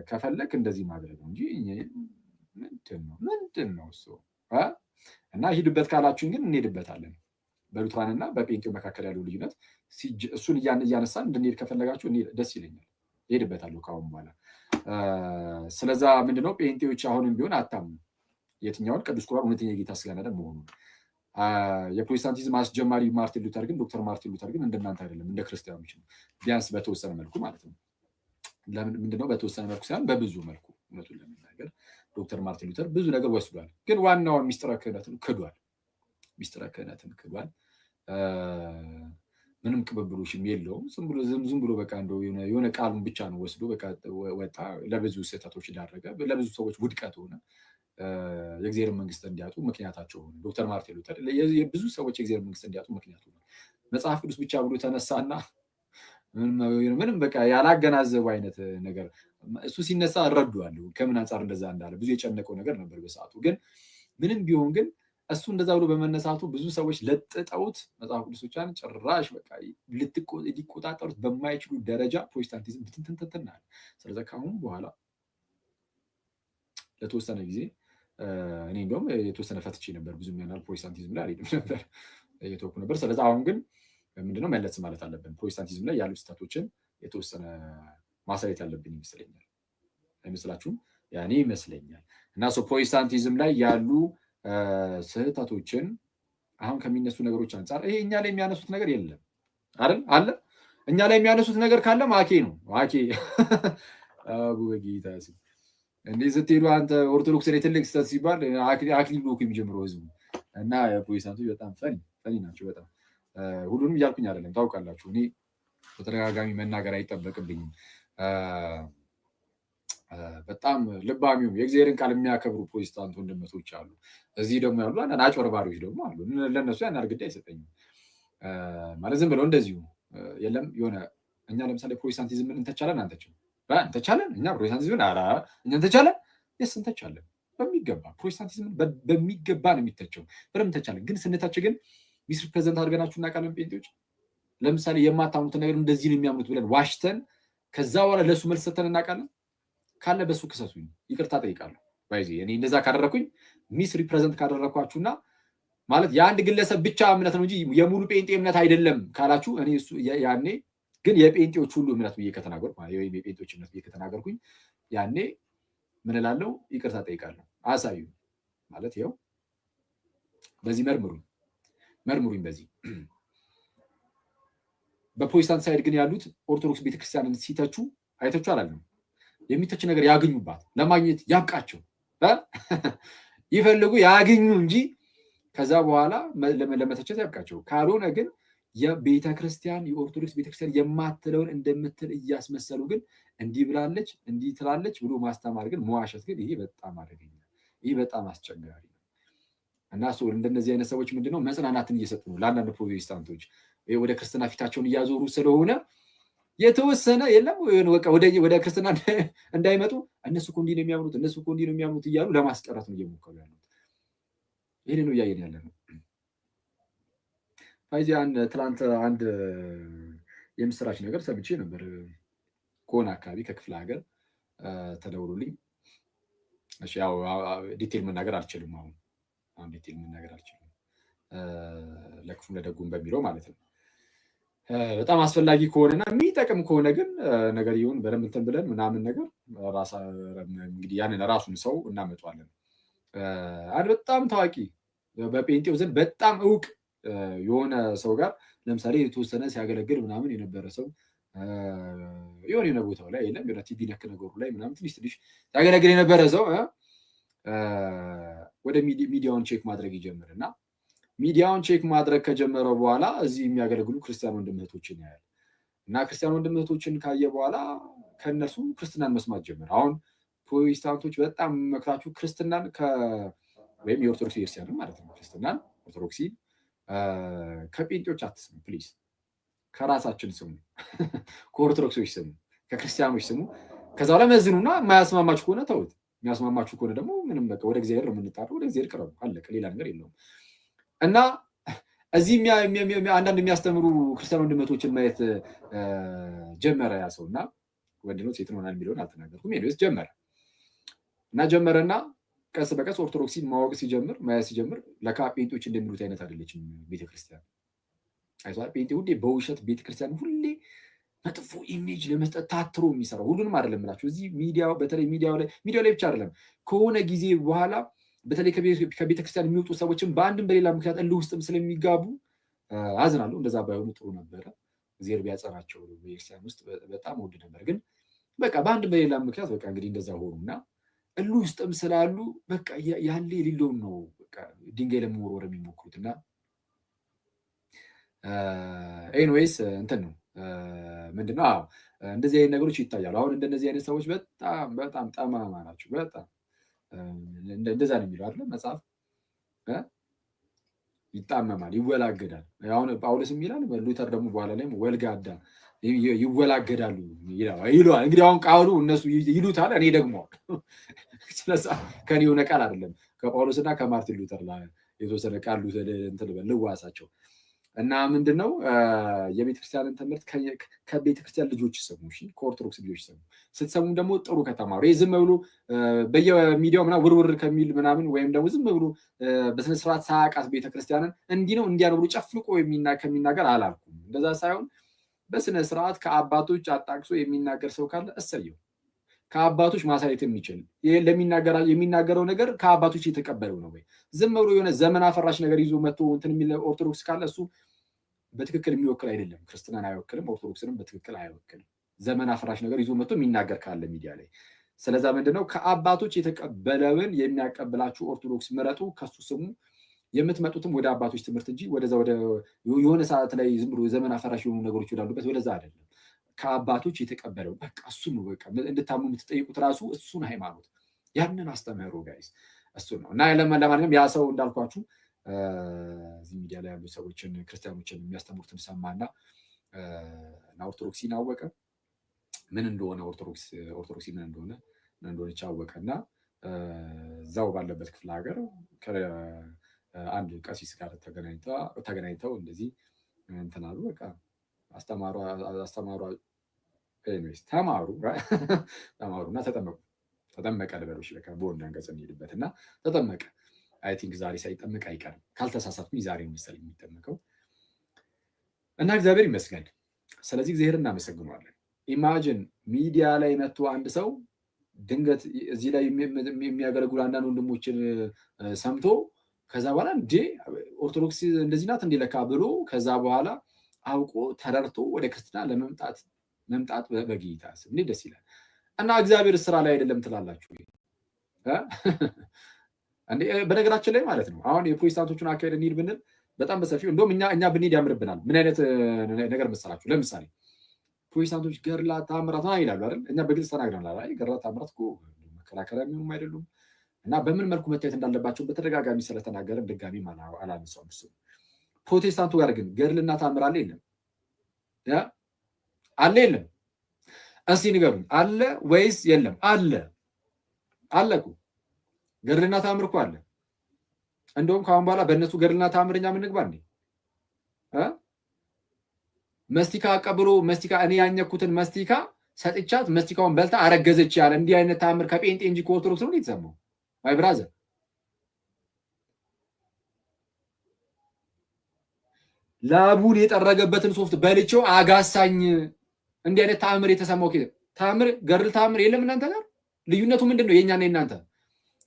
ከፈለክ እንደዚህ ማድረግ ነው እንጂ ምንድን ነው እሱ እና ሂድበት ካላችሁኝ ግን እንሄድበታለን። በሉትራንና በጴንጤው መካከል ያለው ልዩነት እሱን እያነሳን እንድንሄድ ከፈለጋችሁ ደስ ይለኛል፣ እሄድበታለሁ ከአሁን በኋላ። ስለዛ ምንድነው ጴንጤዎች አሁንም ቢሆን አታምኑ የትኛውን ቅዱስ ቁርባን እውነተኛ የጌታ ስጋና ደም መሆኑን። የፕሮቴስታንቲዝም አስጀማሪ ማርቲን ሉተር ግን ዶክተር ማርቲን ሉተር ግን እንደናንተ አይደለም፣ እንደ ክርስቲያኖች ነው፣ ቢያንስ በተወሰነ መልኩ ማለት ነው። ምንድነው በተወሰነ መልኩ ሳይሆን በብዙ መልኩ እውነቱን ለመናገር ዶክተር ማርቲን ሉተር ብዙ ነገር ወስዷል፣ ግን ዋናውን ሚስጥረ ክህነትን ክዷል። ሚስጥረ ክህነትን ክዷል። ምንም ቅብብሎሽም የለውም። ዝም ብሎ በቃ እንደው የሆነ ቃሉን ብቻ ነው ወስዶ በቃ ወጣ። ለብዙ ስህተቶች ዳረገ፣ ለብዙ ሰዎች ውድቀት ሆነ፣ የእግዚአብሔር መንግስት እንዲያጡ ምክንያታቸው ሆነ። ዶክተር ማርቲን ሉተር ብዙ ሰዎች የእግዚአብሔር መንግስት እንዲያጡ ምክንያቱ ሆነ። መጽሐፍ ቅዱስ ብቻ ብሎ ተነሳና ምንም በቃ ያላገናዘቡ አይነት ነገር እሱ ሲነሳ እረዳዋለሁ ከምን አንጻር እንደዛ እንዳለ። ብዙ የጨነቀው ነገር ነበር በሰዓቱ። ግን ምንም ቢሆን ግን እሱ እንደዛ ብሎ በመነሳቱ ብዙ ሰዎች ለጥጠውት መጽሐፍ ቅዱሶቻን ጭራሽ በቃ ሊቆጣጠሩት በማይችሉ ደረጃ ፕሮቴስታንቲዝም ብትንትንትንትናል። ስለዚህ ከአሁን በኋላ ለተወሰነ ጊዜ እኔ እንደውም የተወሰነ ፈትቼ ነበር። ብዙ የሚያናል ፕሮቴስታንቲዝም ላይ አልሄድም ነበር፣ እየተወኩ ነበር። ስለዚህ አሁን ግን ምንድነው መለስ ማለት አለብን። ፕሮቴስታንቲዝም ላይ ያሉ ስህተቶችን የተወሰነ ማሳየት ያለብን ይመስለኛል። አይመስላችሁም? ያኔ ይመስለኛል። እና ፕሮቴስታንቲዝም ላይ ያሉ ስህተቶችን አሁን ከሚነሱ ነገሮች አንጻር ይሄ እኛ ላይ የሚያነሱት ነገር የለም አይደል? አለ እኛ ላይ የሚያነሱት ነገር ካለ ማኬ ነው ማኬ አቡ በጌታ ስም እንዴ ስትሄዱ አንተ ኦርቶዶክስ ላይ ትልቅ ስህተት ሲባል አክሊል ብሎ የሚጀምረው ህዝቡ እና ፕሮቴስታንቶች በጣም ፈኒ ናቸው። በጣም ሁሉንም እያልኩኝ አይደለም፣ ታውቃላችሁ። እኔ በተደጋጋሚ መናገር አይጠበቅብኝም። በጣም ልባሚው የእግዚአብሔርን ቃል የሚያከብሩ ፕሮቴስታንት ወንድመቶች አሉ። እዚህ ደግሞ ያሉ አንዳንድ አጭበርባሪዎች ደግሞ አሉ። ለእነሱ ያን ግድ አይሰጠኝም ማለት ዝም ብለው እንደዚሁ የለም። የሆነ እኛ ለምሳሌ ፕሮቴስታንቲዝምን እንተቻለን አንተችም እንተቻለን። እኛ ፕሮቴስታንቲዝምን እኛ እንተቻለን፣ የስ እንተቻለን በሚገባ ፕሮቴስታንቲዝምን በሚገባ ነው የሚተቸው፣ በደምብ እንተቻለን። ግን ስንተች ግን ሚስ ሪፕሬዘንት አድርገናችሁ እናውቃለን። ጴንጤዎች ለምሳሌ የማታምኑትን ነገር እንደዚህ ነው የሚያምኑት ብለን ዋሽተን ከዛ በኋላ ለእሱ መልስ ሰተን እናውቃለን። ካለ በሱ ክሰሱኝ፣ ይቅርታ ጠይቃለሁ። ባይዚ እኔ እንደዛ ካደረኩኝ ሚስ ሪፕሬዘንት ካደረኳችሁና ማለት የአንድ ግለሰብ ብቻ እምነት ነው እንጂ የሙሉ ጴንጤ እምነት አይደለም ካላችሁ እኔ እሱ ያኔ ግን የጴንጤዎች ሁሉ እምነት ብዬ ከተናገርኩ ወይም የጴንጤዎች እምነት ብዬ ከተናገርኩኝ ያኔ ምን እላለሁ? ይቅርታ ጠይቃለሁ። አሳዩ ማለት ይኸው በዚህ መርምሩኝ በዚህ። በፕሮቴስታንት ሳይድ ግን ያሉት ኦርቶዶክስ ቤተክርስቲያንን ሲተቹ አይተቹ አላለም። የሚተች ነገር ያገኙባት ለማግኘት ያብቃቸው፣ ይፈልጉ ያገኙ እንጂ ከዛ በኋላ ለመተቸት ያብቃቸው። ካልሆነ ግን የቤተክርስቲያን የኦርቶዶክስ ቤተክርስቲያን የማትለውን እንደምትል እያስመሰሉ ግን እንዲህ ብላለች እንዲህ ትላለች ብሎ ማስተማር ግን መዋሸት ግን ይሄ በጣም አደገኛ፣ ይሄ በጣም አስቸጋሪ ነው። እና እንደነዚህ አይነት ሰዎች ምንድነው መጽናናትን እየሰጡ ነው ለአንዳንድ ፕሮቴስታንቶች ወደ ክርስትና ፊታቸውን እያዞሩ ስለሆነ የተወሰነ የለም ወደ ክርስትና እንዳይመጡ እነሱ እኮ እንዲህ ነው የሚያምኑት እነሱ እኮ እንዲህ ነው የሚያምኑት እያሉ ለማስቀረት ነው እየሞከሩ ያሉት። ይሄን ነው እያየን ያለ ነው። ፋይዚ ትላንት አንድ የምስራች ነገር ሰምቼ ነበር። ከሆነ አካባቢ ከክፍለ ሀገር ተደውሎልኝ፣ እሺ ያው ዲቴል መናገር አልችልም። አሁን ዲቴል መናገር አልችልም፣ ለክፉም ለደጉም በሚለው ማለት ነው። በጣም አስፈላጊ ከሆነና የሚጠቅም ከሆነ ግን ነገር ይሁን በደንብ እንትን ብለን ምናምን ነገር እንግዲህ ያንን ራሱን ሰው እናመጣዋለን። አንድ በጣም ታዋቂ በጴንጤው ዘንድ በጣም እውቅ የሆነ ሰው ጋር ለምሳሌ የተወሰነ ሲያገለግል ምናምን የነበረ ሰው የሆነ ቦታው ላይ የለም የሆነ ቲቪ ነክ ነገሩ ላይ ምናምን ትንሽ ሲያገለግል የነበረ ሰው ወደ ሚዲያውን ቼክ ማድረግ ይጀምርና ሚዲያውን ቼክ ማድረግ ከጀመረው በኋላ እዚህ የሚያገለግሉ ክርስቲያን ወንድም እህቶችን ያያል እና ክርስቲያን ወንድም እህቶችን ካየ በኋላ ከእነርሱ ክርስትናን መስማት ጀመረ። አሁን ፕሮቴስታንቶች በጣም መክራችሁ ክርስትናን ወይም የኦርቶዶክስ ቤተክርስቲያን ማለት ነው ክርስትናን ኦርቶዶክሲ ከጴንጤዎች አትስሙ ፕሊዝ፣ ከራሳችን ስሙ፣ ከኦርቶዶክሶች ስሙ፣ ከክርስቲያኖች ስሙ። ከዛ በኋላ መዝኑና የማያስማማችሁ ከሆነ ተውት። የሚያስማማችሁ ከሆነ ደግሞ ምንም በቃ ወደ እግዚአብሔር ነው የምንጣረው፣ ወደ እግዚአብሔር ቅረቡ፣ አለቀ። ሌላ ነገር የለውም። እና እዚህ አንዳንድ የሚያስተምሩ ክርስቲያን ወንድመቶችን ማየት ጀመረ ያ ሰው። እና ወንድ ነው ሴት ነው የሚለውን አልተናገርኩም። ሄዶስ ጀመረና ቀስ በቀስ ኦርቶዶክሲን ማወቅ ሲጀምር ማየት ሲጀምር ለካ ጴንጤዎች እንደሚሉት አይነት አይደለችም ቤተክርስቲያን። አይቷል። ጴንጤ ሁሌ በውሸት ቤተክርስቲያን ሁሌ መጥፎ ኢሜጅ ለመስጠት ታትሮ የሚሰራው ሁሉንም አይደለም እላችሁ። እዚህ ሚዲያው በተለይ ሚዲያው ላይ ብቻ አይደለም ከሆነ ጊዜ በኋላ በተለይ ከቤተክርስቲያን የሚወጡ ሰዎችም በአንድም በሌላ ምክንያት እልህ ውስጥም ስለሚጋቡ አዝናለሁ። እንደዛ ባይሆኑ ጥሩ ነበረ። እግዚአብሔር ቢያጸናቸው ቤተክርስቲያን ውስጥ በጣም ውድ ነበር። ግን በቃ በአንድም በሌላ ምክንያት በቃ እንግዲህ እንደዛ ሆኑና እልህ ውስጥም ስላሉ በቃ ያለ የሌለውን ነው በቃ ድንጋይ ለመወርወር የሚሞክሩት እና ኤኒዌይስ እንትን ነው ምንድነው? አዎ እንደዚህ አይነት ነገሮች ይታያሉ። አሁን እንደነዚህ አይነት ሰዎች በጣም በጣም ጠማማ ናቸው። በጣም እንደዛ ነው የሚለው አይደል መጽሐፍ። ይጣመማል፣ ይወላገዳል። አሁን ጳውሎስ የሚላል ሉተር ደግሞ በኋላ ላይ ወልጋዳ ይወላገዳሉ ይለዋል። እንግዲህ አሁን ቃሉ እነሱ ይሉታል፣ እኔ ደግሞ ስለዛ ከኔ የሆነ ቃል አይደለም ከጳውሎስና ከማርቲን ሉተር የተወሰነ ቃል ልዋሳቸው እና ምንድነው የቤተክርስቲያንን ትምህርት ከቤተክርስቲያን ልጆች ስሙ፣ ከኦርቶዶክስ ልጆች ስሙ። ስትሰሙም ደግሞ ጥሩ ከተማሩ ዝም ብሎ በየሚዲያው ምናምን ውርውር ከሚል ምናምን ወይም ደግሞ ዝም ብሎ በስነስርዓት ሳያውቃት ቤተክርስቲያንን እንዲህ ነው እንዲያ ነው ብሎ ጨፍልቆ ከሚናገር አላልኩም። እንደዛ ሳይሆን በስነስርዓት ከአባቶች አጣቅሶ የሚናገር ሰው ካለ እሰየው። ከአባቶች ማሳየት የሚችል የሚናገረው ነገር ከአባቶች የተቀበለው ነው ወይ? ዝም ብሎ የሆነ ዘመን አፈራሽ ነገር ይዞ መጥቶ እንትን የሚል ኦርቶዶክስ ካለ እሱ በትክክል የሚወክል አይደለም። ክርስትናን አይወክልም፣ ኦርቶዶክስንም በትክክል አይወክልም። ዘመን አፈራሽ ነገር ይዞ መጥቶ የሚናገር ካለ ሚዲያ ላይ። ስለዛ ምንድነው ከአባቶች የተቀበለውን የሚያቀብላችሁ ኦርቶዶክስ ምረጡ፣ ከሱ ስሙ። የምትመጡትም ወደ አባቶች ትምህርት እንጂ ወደዛ ወደ የሆነ ሰዓት ላይ ዝም ብሎ ዘመን አፈራሽ የሆኑ ነገሮች ወዳሉበት ወደዛ አይደለም። ከአባቶች የተቀበለው በቃ እሱን ነው። በቃ እንድታምኑ የምትጠይቁት ራሱ እሱን ሃይማኖት ያንን አስተምህሮ ጋይስ እሱን ነው። እና ለማንኛውም ያ ሰው እንዳልኳችሁ እዚህ ሚዲያ ላይ ያሉ ሰዎችን ክርስቲያኖችን የሚያስተምሩትን ሰማና ኦርቶዶክሲን አወቀ። ምን እንደሆነ ኦርቶዶክሲ ምን እንደሆነች አወቀ እና እዛው ባለበት ክፍለ ሀገር አንድ ቀሲስ ጋር ተገናኝተው እንደዚህ እንትን አሉ። በቃ አስተማሩ ተማሩና ተጠመቀ ልበሎች ለካ በወንድ አንቀጽ እንሄድበት እና ተጠመቀ። አይ ቲንክ ዛሬ ሳይጠመቅ አይቀርም ካልተሳሳትኩኝ ዛሬ መሰለኝ የሚጠመቀው እና እግዚአብሔር ይመስገን። ስለዚህ እግዚአብሔር እናመሰግነዋለን። ኢማጅን ሚዲያ ላይ መጥቶ አንድ ሰው ድንገት እዚህ ላይ የሚያገለግሉ አንዳንድ ወንድሞችን ሰምቶ ከዛ በኋላ እንዴ ኦርቶዶክስ እንደዚህ ናት እንዴ ለካ ብሎ ከዛ በኋላ አውቆ ተረድቶ ወደ ክርስትና መምጣት በጌታ ስም እንዴት ደስ ይላል። እና እግዚአብሔር ስራ ላይ አይደለም ትላላችሁ እንዴ? በነገራችን ላይ ማለት ነው አሁን የፕሮቴስታንቶቹን አካሄድ እንሂድ ብንል በጣም በሰፊው እንደውም እኛ ብንሄድ ያምርብናል። ምን አይነት ነገር መሰላችሁ? ለምሳሌ ፕሮቴስታንቶች ገድላት ተአምራት ይላሉ አይደል? እኛ በግልጽ ተናግረናል። አይ ገድላት ተአምራት እኮ መከራከሪያ የሚሆኑም አይደሉም እና በምን መልኩ መታየት እንዳለባቸው በተደጋጋሚ ስለተናገረን ድጋሚ አላነሳውም። እሱ ፕሮቴስታንቱ ጋር ግን ገድልና ተአምር አለ የለም? አለ የለም? እስቲ ንገሩኝ፣ አለ ወይስ የለም? አለ እኮ ገድልና ተአምር እኮ አለ። እንደውም ከአሁን በኋላ በእነሱ ገድልና ተአምር እኛ ምን ንግባ እንዴ? መስቲካ አቀብሎ መስቲካ እኔ ያኘኩትን መስቲካ ሰጥቻት መስቲካውን በልታ አረገዘች ያለ እንዲህ አይነት ተአምር ከጴንጤ እንጂ ከኦርቶዶክስ ነው የተሰማው? አይ ብራዘር ላቡን የጠረገበትን ሶፍት በልቼው አጋሳኝ። እንዲህ አይነት ተአምር የተሰማው ተአምር ገድል ተአምር የለም እናንተ ጋር። ልዩነቱ ምንድን ነው? የእኛና የእናንተ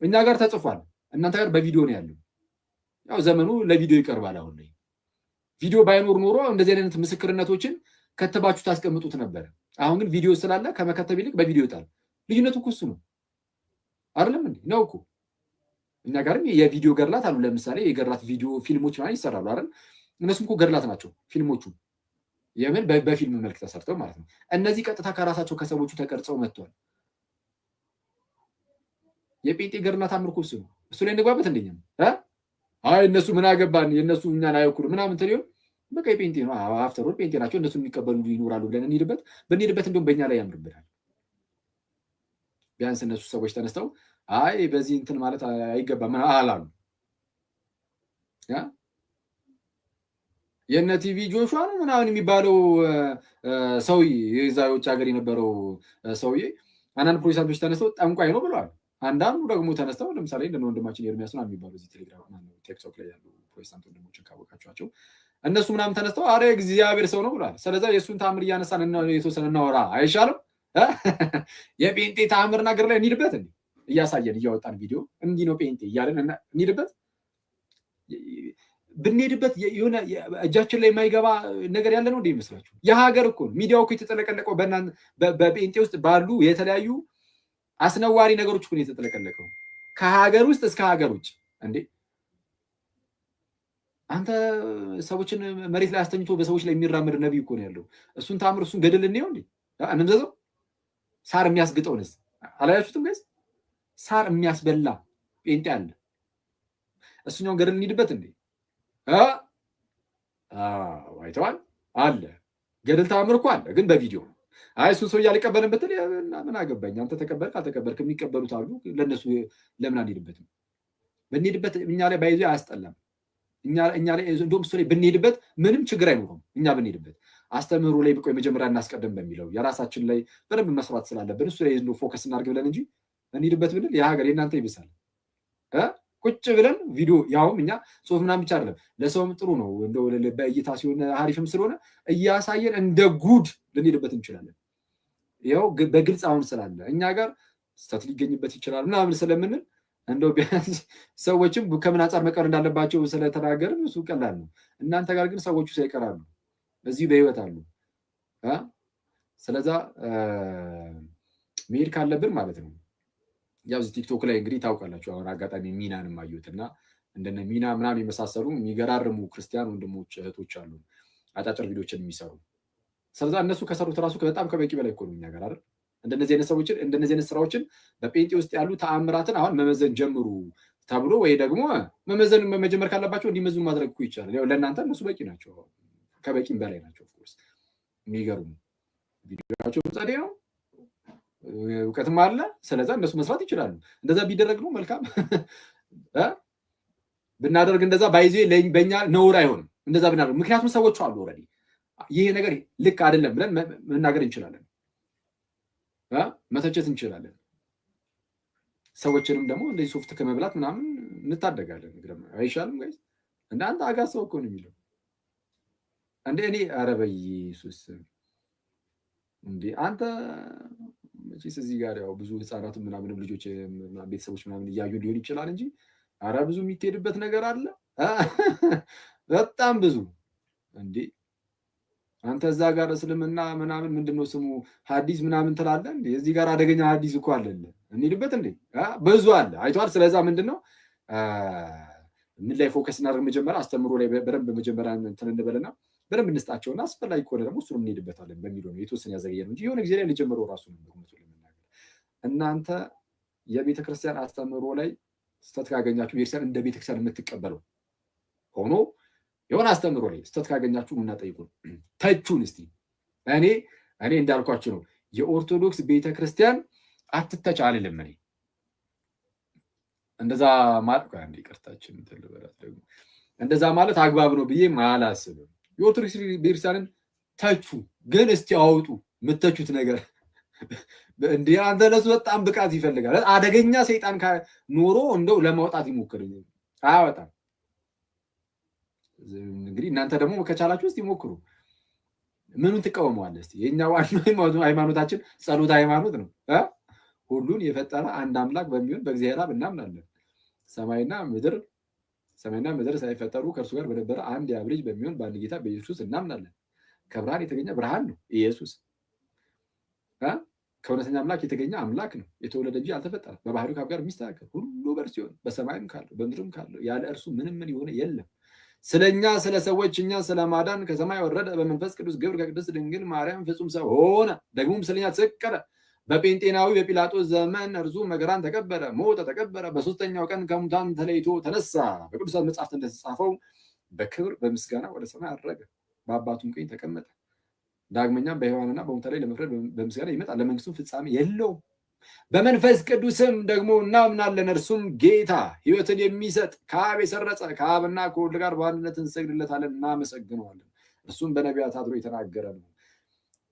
እኛ ጋር ተጽፏል፣ እናንተ ጋር በቪዲዮ ነው ያለው። ያው ዘመኑ ለቪዲዮ ይቀርባል። አሁን ላይ ቪዲዮ ባይኖር ኖሮ እንደዚህ አይነት ምስክርነቶችን ከተባችሁ ታስቀምጡት ነበር። አሁን ግን ቪዲዮ ስላለ ከመከተብ ይልቅ በቪዲዮ ይወጣል። ልዩነቱ እኮ እሱ ነው አይደለም እንዴ? ነው እኮ እኛ ጋርም የቪዲዮ ገድላት አሉ። ለምሳሌ የገድላት ቪዲዮ ፊልሞች ማለት ይሰራሉ አይደል? እነሱም እኮ ገድላት ናቸው ፊልሞቹ። የምን በፊልም መልክ ተሰርተው ማለት ነው። እነዚህ ቀጥታ ከራሳቸው ከሰዎቹ ተቀርጸው መጥቷል። የጴንጤ ገድላት ተአምር እኮ እሱ ነው። እሱ ላይ እንግባበት እንደኛ አይ እነሱ ምን አገባን የእነሱ እኛን አይወክሉ ምናምን ትሪው በቃ የጴንጤ ነው። አፍተር ኦል ጴንጤ ናቸው፣ እነሱ የሚቀበሉ ይኖራሉ ብለን ብንሄድበት እንደውም በእኛ ላይ ያምርብናል። ቢያንስ እነሱ ሰዎች ተነስተው አይ በዚህ እንትን ማለት አይገባም አላሉ። የነ ቲቪ ጆሹዋ ነው ምናምን የሚባለው ሰውዬ የዛዮች ሀገር የነበረው ሰውዬ አንዳንድ ፕሮቴስታንቶች ተነስተው ጠንቋይ ነው ብለዋል። አንዳንዱ ደግሞ ተነስተው ለምሳሌ እንደ ወንድማችን ኤርሚያስ ምናምን የሚባሉ እዚህ ቴሌግራም ቲክቶክ ላይ ያሉ ፕሮቴስታንት ወንድሞችን ካወቃችኋቸው እነሱ ምናምን ተነስተው አረ እግዚአብሔር ሰው ነው ብሏል። ስለዚህ የእሱን ተአምር እያነሳን የተወሰነ እናወራ አይሻልም? የጴንጤ ተአምር ነገር ላይ እንሂድበት እንዴ? እያሳየን እያወጣን ቪዲዮ እንዲህ ነው ጴንጤ እያለን እንሂድበት። ብንሄድበት የሆነ እጃችን ላይ የማይገባ ነገር ያለ ነው እንዴ ይመስላችሁ? የሀገር እኮ ሚዲያው እኮ የተጠለቀለቀው በጴንጤ ውስጥ ባሉ የተለያዩ አስነዋሪ ነገሮች እኮ የተጠለቀለቀው ከሀገር ውስጥ እስከ ሀገር ውጭ። እንዴ አንተ ሰዎችን መሬት ላይ አስተኝቶ በሰዎች ላይ የሚራመድ ነቢይ እኮ ነው ያለው። እሱን ታምር እሱን ገድል እንየው እንዴ እንምዘዘው። ሳር የሚያስግጠውንስ አላያችሁትም ጋይስ? ሳር የሚያስበላ ጴንጤ አለ። እሱኛውን ገድል እንሂድበት እንዴ? አይተዋል አለ ገድል ታምር እኮ አለ፣ ግን በቪዲዮ አይ እሱን ሰው እያልቀበልን ብትል ምን አገባኝ አንተ ተቀበልክ አልተቀበልክ የሚቀበሉት አሉ። ለእነሱ ለምን አንሄድበትም? ብንሄድበት እኛ ላይ ባይዞ አያስጠላም። እኛ ላይ እንደውም እሱ ላይ ብንሄድበት ምንም ችግር አይኖርም። እኛ ብንሄድበት አስተምህሮ ላይ ብቆይ መጀመሪያ እናስቀድም በሚለው የራሳችን ላይ በደንብ መስራት ስላለብን እሱ ላይ ፎከስ እናድርግ ብለን እንጂ እንሂድበት ብንል የሀገር የእናንተ ይብሳል። ቁጭ ብለን ቪዲዮ ያውም እኛ ጽሁፍ ምናምን ብቻ አይደለም ለሰውም ጥሩ ነው እንደው በእይታ ሲሆን አሪፍም ስለሆነ እያሳየን እንደ ጉድ ልንሄድበት እንችላለን። ይኸው በግልጽ አሁን ስላለ እኛ ጋር ስህተት ሊገኝበት ይችላል ምናምን ስለምንል እንደው ቢያንስ ሰዎችም ከምን አንጻር መቀር እንዳለባቸው ስለተናገርን እሱ ቀላል ነው። እናንተ ጋር ግን ሰዎቹ ሳይቀራሉ እዚህ በህይወት አሉ። ስለዛ መሄድ ካለብን ማለት ነው። ያው እዚህ ቲክቶክ ላይ እንግዲህ ታውቃላችሁ አሁን አጋጣሚ ሚናንም አየሁት እና እንደነ ሚና ምናምን የመሳሰሉ የሚገራርሙ ክርስቲያን ወንድሞች እህቶች አሉ አጫጭር ቪዲዮችን የሚሰሩ። ስለዛ እነሱ ከሰሩት ራሱ በጣም ከበቂ በላይ እኮ ነው እኛ ጋር አይደል? እንደነዚህ አይነት ሰዎችን እንደነዚህ አይነት ስራዎችን በጴንጤ ውስጥ ያሉ ተአምራትን አሁን መመዘን ጀምሩ ተብሎ ወይ ደግሞ መመዘን መጀመር ካለባቸው እንዲመዝኑ ማድረግ እኮ ይቻላል። ያው ለእናንተ እነሱ በቂ ናቸው፣ ከበቂም በላይ ናቸው። ኦፍኮርስ የሚገርሙ ቪዲዮቸው ጸዴ ነው፣ እውቀትም አለ። ስለዛ እነሱ መስራት ይችላሉ። እንደዛ ቢደረግ ነው መልካም ብናደርግ እንደዛ ባይዜ በእኛ ነውር አይሆንም እንደዛ ብናደርግ። ምክንያቱም ሰዎቹ አሉ ኦልሬዲ ይሄ ነገር ልክ አይደለም ብለን መናገር እንችላለን፣ መተቸት እንችላለን። ሰዎችንም ደግሞ እንደዚህ ሶፍት ከመብላት ምናምን እንታደጋለን። አይሻልም ጋይስ? እንደ አንተ አጋሰው እኮ ነው የሚለው እንደ እኔ ኧረ በኢየሱስ እንዴ አንተ መቼስ እዚህ ጋር ያው ብዙ ህፃናት ምናምንም ልጆች ቤተሰቦች ምናምን እያዩ ሊሆን ይችላል እንጂ ኧረ ብዙ የሚትሄድበት ነገር አለ በጣም ብዙ። እንዴ አንተ እዛ ጋር እስልምና ምናምን ምንድነው ስሙ ሐዲስ ምናምን ትላለህ እንዴ? እዚህ ጋር አደገኛ ሐዲስ እኮ አለ እንሂድበት እንዴ? ብዙ አለ አይቷል። ስለዛ ምንድነው ምን ላይ ፎከስ እናደርግ መጀመሪያ አስተምሮ ላይ በደንብ መጀመሪያ እንትን እንበልና በደንብ እንስጣቸውና አስፈላጊ ከሆነ ደግሞ እሱንም እንሄድበታለን በሚለው ነው የተወሰነ ያዘገየ ነው እንጂ የሆነ ጊዜ ላይ ልጀምረው ራሱ ነው ለመናገር። እናንተ የቤተክርስቲያን አስተምሮ ላይ ስተት ካገኛችሁ ቤተክርስቲያን እንደ ቤተክርስቲያን የምትቀበለው ሆኖ የሆነ አስተምሮ ላይ ስተት ካገኛችሁ ምናጠይቁን ተቹን እስቲ። እኔ እንዳልኳችሁ ነው የኦርቶዶክስ ቤተክርስቲያን አትተች አልልም። እኔ እንደዛ ማለት አንዴ ይቅርታችን ተልበራት ደግሞ እንደዛ ማለት አግባብ ነው ብዬ አላስብም። የኦርቶዶክስ ቤተክርስቲያንን ተቹ፣ ግን እስቲ አውጡ የምትተቹት ነገር እንዴ። አንተ ለሱ በጣም ብቃት ይፈልጋል። አደገኛ ሰይጣን ኖሮ እንደው ለማውጣት ይሞክር አያወጣም። እንግዲህ እናንተ ደግሞ ከቻላችሁ እስቲ ሞክሩ። ምኑን ትቃወመዋለህ እስቲ? የኛ ዋናው ሃይማኖታችን ጸሎት ሃይማኖት ነው። ሁሉን የፈጠረ አንድ አምላክ በሚሆን በእግዚአብሔር አብ እናምናለን። ሰማይና ምድር ሳይፈጠሩ ከእርሱ ጋር በነበረ አንድ የአብ ልጅ በሚሆን በአንድ ጌታ በኢየሱስ እናምናለን። ከብርሃን የተገኘ ብርሃን ነው ኢየሱስ። ከእውነተኛ አምላክ የተገኘ አምላክ ነው፣ የተወለደ እንጂ አልተፈጠረም። በባህሪው ከአብ ጋር የሚስተካከል ሁሉ በእርሱ ይሆን፣ በሰማይም ካለው በምድርም ካለው ያለ እርሱ ምንም የሆነ የለም። ስለኛ ስለ ሰዎች እኛ ስለማዳን ከሰማይ ወረደ፣ በመንፈስ ቅዱስ ግብር ከቅድስት ድንግል ማርያም ፍጹም ሰው ሆነ። ደግሞም ስለኛ ተሰቀለ። በጴንጤናዊ በጲላጦስ ዘመን እርሱ መከራን ተቀበለ፣ ሞተ፣ ተቀበረ። በሶስተኛው ቀን ከሙታን ተለይቶ ተነሳ። በቅዱሳት መጽሐፍት እንደተጻፈው በክብር በምስጋና ወደ ሰማይ አረገ፣ በአባቱም ቀኝ ተቀመጠ። ዳግመኛም በሕያዋንና በሙታን ላይ ለመፍረድ በምስጋና ይመጣል፣ ለመንግስቱም ፍጻሜ የለውም። በመንፈስ ቅዱስም ደግሞ እናምናለን፣ እርሱም ጌታ ሕይወትን የሚሰጥ ከአብ የሰረጸ ከአብና ከወልድ ጋር በአንድነት እንሰግድለታለን፣ እናመሰግነዋለን። እርሱም በነቢያት አድሮ የተናገረ ነው።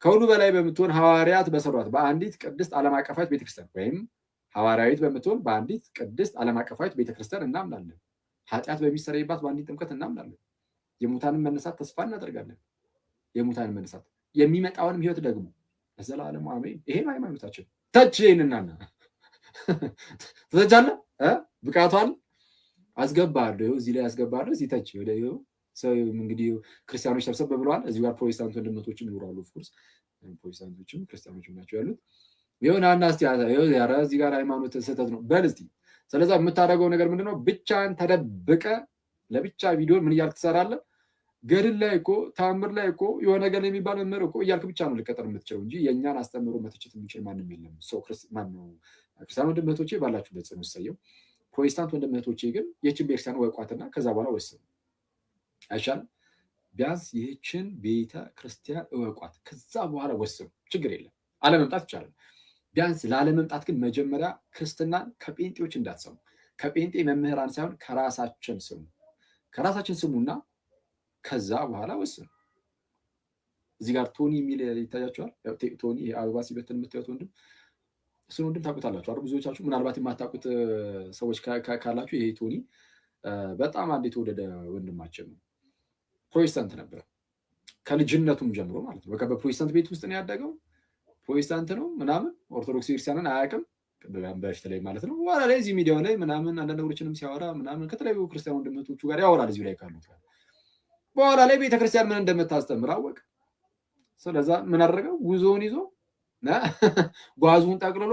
ከሁሉ በላይ በምትሆን ሐዋርያት በሰሯት በአንዲት ቅድስት ዓለም አቀፋት ቤተክርስቲያን ወይም ሐዋርያዊት በምትሆን በአንዲት ቅድስት ዓለም አቀፋዊት ቤተክርስቲያን እናምናለን። ኃጢአት በሚሰረይባት በአንዲት ጥምቀት እናምናለን። የሙታንን መነሳት ተስፋ እናደርጋለን። የሙታንን መነሳት የሚመጣውንም ሕይወት ደግሞ ለዘላለሙ አሜን። ይሄን ሃይማኖታችን ተች ይህንናና ትተቻለህ ብቃቷል አስገባለሁ እዚህ ላይ አስገባለሁ እዚህ ተች ወደ ሰው እንግዲህ ክርስቲያኖች ሰብሰብ ብለዋል። እዚህ ጋር ፕሮቴስታንት ወንድሞችም ይኖራሉ። ኦፍኮርስ ፕሮቴስታንቶችም ክርስቲያኖችም ናቸው ያሉት። ይሁን አናስቲ ያረ እዚህ ጋር ሃይማኖት ስህተት ነው በል እስቲ። ስለዛ የምታደርገው ነገር ምንድነው? ብቻን ተደብቀ ለብቻ ቪዲዮ ምን እያልክ ትሰራለህ? ገድል ላይ እኮ ታምር ላይ እኮ የሆነ ነገር የሚባል መምህር እኮ እያልክ ብቻ ነው ልቀጠር የምትችለው እንጂ የእኛን አስተምሮ መተቸት የሚችል ማንም የለም። ክርስቲያን ወንድም እህቶቼ ባላችሁበት ጽኑ ሰየው። ፕሮቴስታንት ወንድም እህቶቼ ግን ይህችን ቤተክርስቲያን ወቋትና ከዛ በኋላ ወስኑ አይሻልም? ቢያንስ ይህችን ቤተ ክርስቲያን እወቋት፣ ከዛ በኋላ ወስኑ። ችግር የለም አለመምጣት ይቻላል። ቢያንስ ላለመምጣት ግን መጀመሪያ ክርስትናን ከጴንጤዎች እንዳትሰሙ፣ ከጴንጤ መምህራን ሳይሆን ከራሳችን ስሙ። ከራሳችን ስሙና ከዛ በኋላ ወስኑ። እዚህ ጋር ቶኒ የሚል ይታያቸዋል። ቶኒ አበባ ሲበትን የምታዩት ወንድም፣ እሱን ወንድም ታውቁታላችሁ አይደል? ብዙዎቻችሁ ምናልባት የማታውቁት ሰዎች ካላችሁ ይሄ ቶኒ በጣም አንድ የተወደደ ወንድማችን ነው። ፕሮቴስታንት ነበር ከልጅነቱም ጀምሮ ማለት ነው። በቃ በፕሮቴስታንት ቤት ውስጥ ነው ያደገው። ፕሮቴስታንት ነው ምናምን፣ ኦርቶዶክስ ክርስቲያንን አያውቅም በፊት ላይ ማለት ነው። በኋላ ላይ እዚህ ሚዲያው ላይ ምናምን አንዳንድ ነገሮችንም ሲያወራ ምናምን ከተለያዩ ክርስቲያን ወንድሞቹ ጋር ያወራል እዚሁ ላይ ካሉት። በኋላ ላይ ቤተክርስቲያን ምን እንደምታስተምር አወቀ። ስለዛ ምን አደረገው? ጉዞውን ይዞ ጓዙን ጠቅልሎ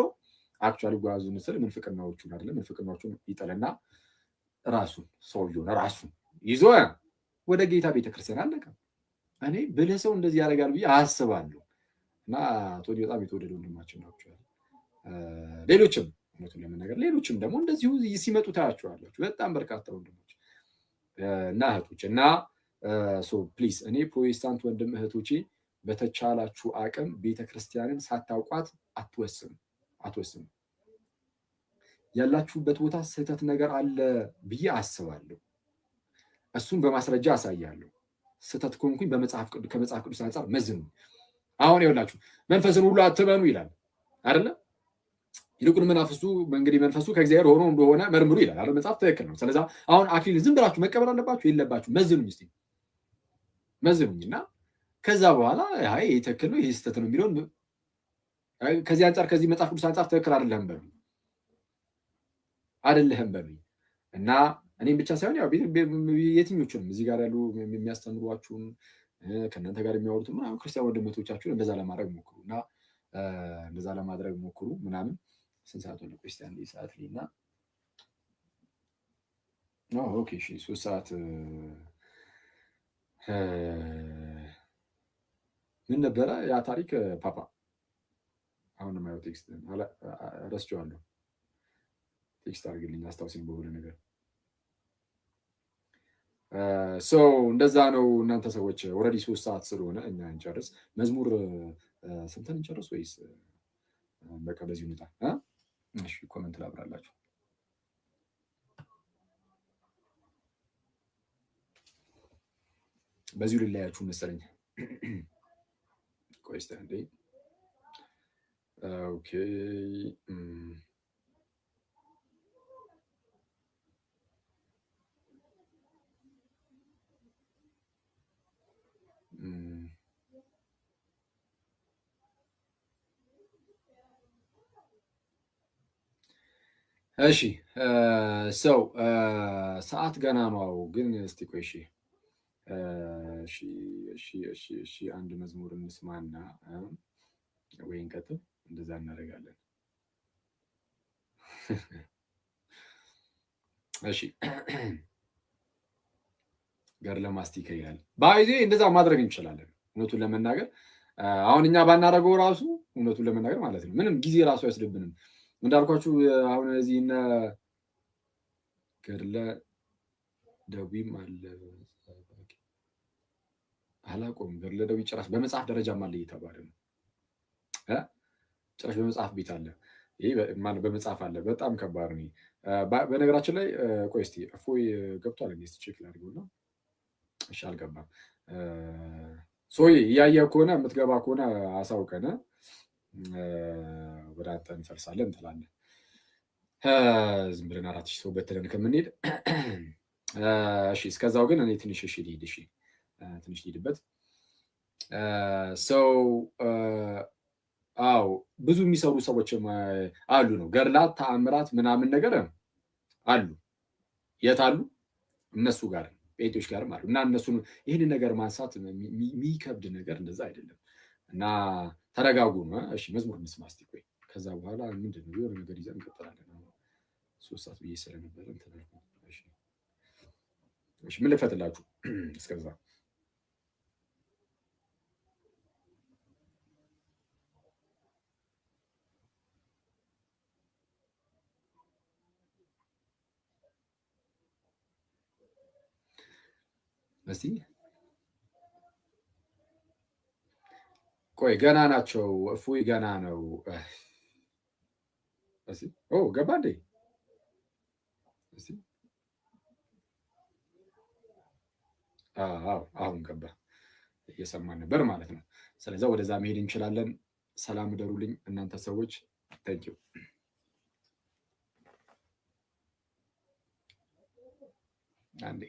አክቹዋሊ ጓዙን ስል ምንፍቅናዎቹን አይደለም፣ ምንፍቅናዎቹን ይጥልና ራሱን ሰውየውን ይዞ ወደ ጌታ ቤተክርስቲያን አለቀ። እኔ ብልህ ሰው እንደዚህ ያደርጋል ብዬ አስባለሁ። እና ቶኒ በጣም የተወደደ ወንድማችን ነው። ሌሎችም እውነቱን ለመናገር ሌሎችም ደግሞ እንደዚሁ ሲመጡ ታያቸዋላችሁ። በጣም በርካታ ወንድሞች እና እህቶች እና ፕሊዝ እኔ ፕሮቴስታንት ወንድም እህቶቼ በተቻላችሁ አቅም ቤተክርስቲያንን ሳታውቋት አትወስኑ። ያላችሁበት ቦታ ስህተት ነገር አለ ብዬ አስባለሁ። እሱን በማስረጃ አሳያለሁ። ስህተት ከሆንኩኝ ከመጽሐፍ ቅዱስ አንጻር መዝኑ። አሁን ይኸውላችሁ መንፈስን ሁሉ አትመኑ ይላል አይደለ? ይልቁን መንፈሱ ከእግዚአብሔር ሆኖ እንደሆነ መርምሩ ይላል አይደል? መጽሐፍ ትክክል ነው። ስለዚህ አሁን አክሊል ዝም ብላችሁ መቀበል አለባችሁ የለባችሁ? መዝኑኝና ከዛ በኋላ ይሄ ትክክል ነው ይሄ ስህተት ነው የሚለውን ከዚህ አንጻር ከዚህ መጽሐፍ ቅዱስ አንጻር ትክክል አይደለህም በሉኝ እና እኔም ብቻ ሳይሆን ያው የትኞቹንም እዚህ ጋር ያሉ የሚያስተምሯችሁን ከእናንተ ጋር የሚያወሩት ምናምን ክርስቲያን ወንድሞቻችሁን እንደዛ ለማድረግ ሞክሩ ምናምን። ስንት ሰዓት ሆነ? ክርስቲያን ሰዓት ላይ እና ኦኬ እሺ 3 ሰዓት ምን ነበረ ያ ታሪክ ፓፓ? አሁን የማየው ቴክስት ረስቼዋለሁ። ቴክስት አድርግልኝ አስታውሲኝ በሆነ ነገር። እንደዛ ነው እናንተ ሰዎች። ኦልሬዲ 3 ሰዓት ስለሆነ እኛ እንጨርስ። መዝሙር ስንትን እንጨርስ ወይስ በቃ በዚህ ሁኔታ? እሺ ኮመንት ላብራላችሁ። በዚሁ ልለያችሁ መሰለኝ። ቆይ እስኪ አንዴ። ኦኬ እሺ ሰዓት ገና ነው ግን እስቲ ቆይ እሺ አንድ መዝሙር እንስማና ወይ እንቀጥል። እንደዛ እናደርጋለን። እሺ ጋር ለማስቲካ ይላል ባይዜ እንደዛ ማድረግ እንችላለን። እውነቱን ለመናገር አሁን እኛ ባናደርገው ራሱ እውነቱን ለመናገር ማለት ነው ምንም ጊዜ ራሱ አይወስድብንም። እንዳልኳችሁ አሁን እዚህ እነ ገድለ ደዊም አለ አላቆም ገድለ ደዊ ጭራሽ በመጽሐፍ ደረጃም አለ እየተባለ ነው። ጭራሽ በመጽሐፍ ቤት አለ። ይሄ በመጽሐፍ አለ። በጣም ከባድ ነው። በነገራችን ላይ ቆይ እስቲ እፎይ ገብቷል እንዴ? ቼክ ላድርገውና እሺ አልገባም። ሶይ እያየህ ከሆነ የምትገባ ከሆነ አሳውቀን ወደ አንተ እንፈልሳለን እንትላለን። ዝም ብለን 4000 ሰው በትለን ከምንሄድ እሺ፣ እስከዛው ግን እኔ ትንሽ ልሂድ። እሺ ትንሽ ልሂድበት። ሰው አዎ ብዙ የሚሰሩ ሰዎችም አሉ ነው። ገድላት ተአምራት ምናምን ነገር አሉ። የት አሉ? እነሱ ጋር ጴንጤዎች ጋርም አሉ። እና እነሱን ይህንን ነገር ማንሳት የሚከብድ ነገር እንደዛ አይደለም። እና ተረጋጉ ነው። እሺ መዝሙር እንስማ እስቲ። ቆይ ከዛ በኋላ ምንድን ነው የሆነ ነገር ይዘን እንቀጥላለን። 3 ሰዓት ብዬ ስለነበረ እሺ ምን ልፈትላችሁ እስከዛ እስቲ ቆይ ገና ናቸው። እፎይ ገና ነው። እስቲ ገባ እንዴ? እስቲ አሁን ገባ። እየሰማን ነበር ማለት ነው። ስለዚህ ወደዛ መሄድ እንችላለን። ሰላም እደሩልኝ እናንተ ሰዎች። ታንኪዩ አንዴ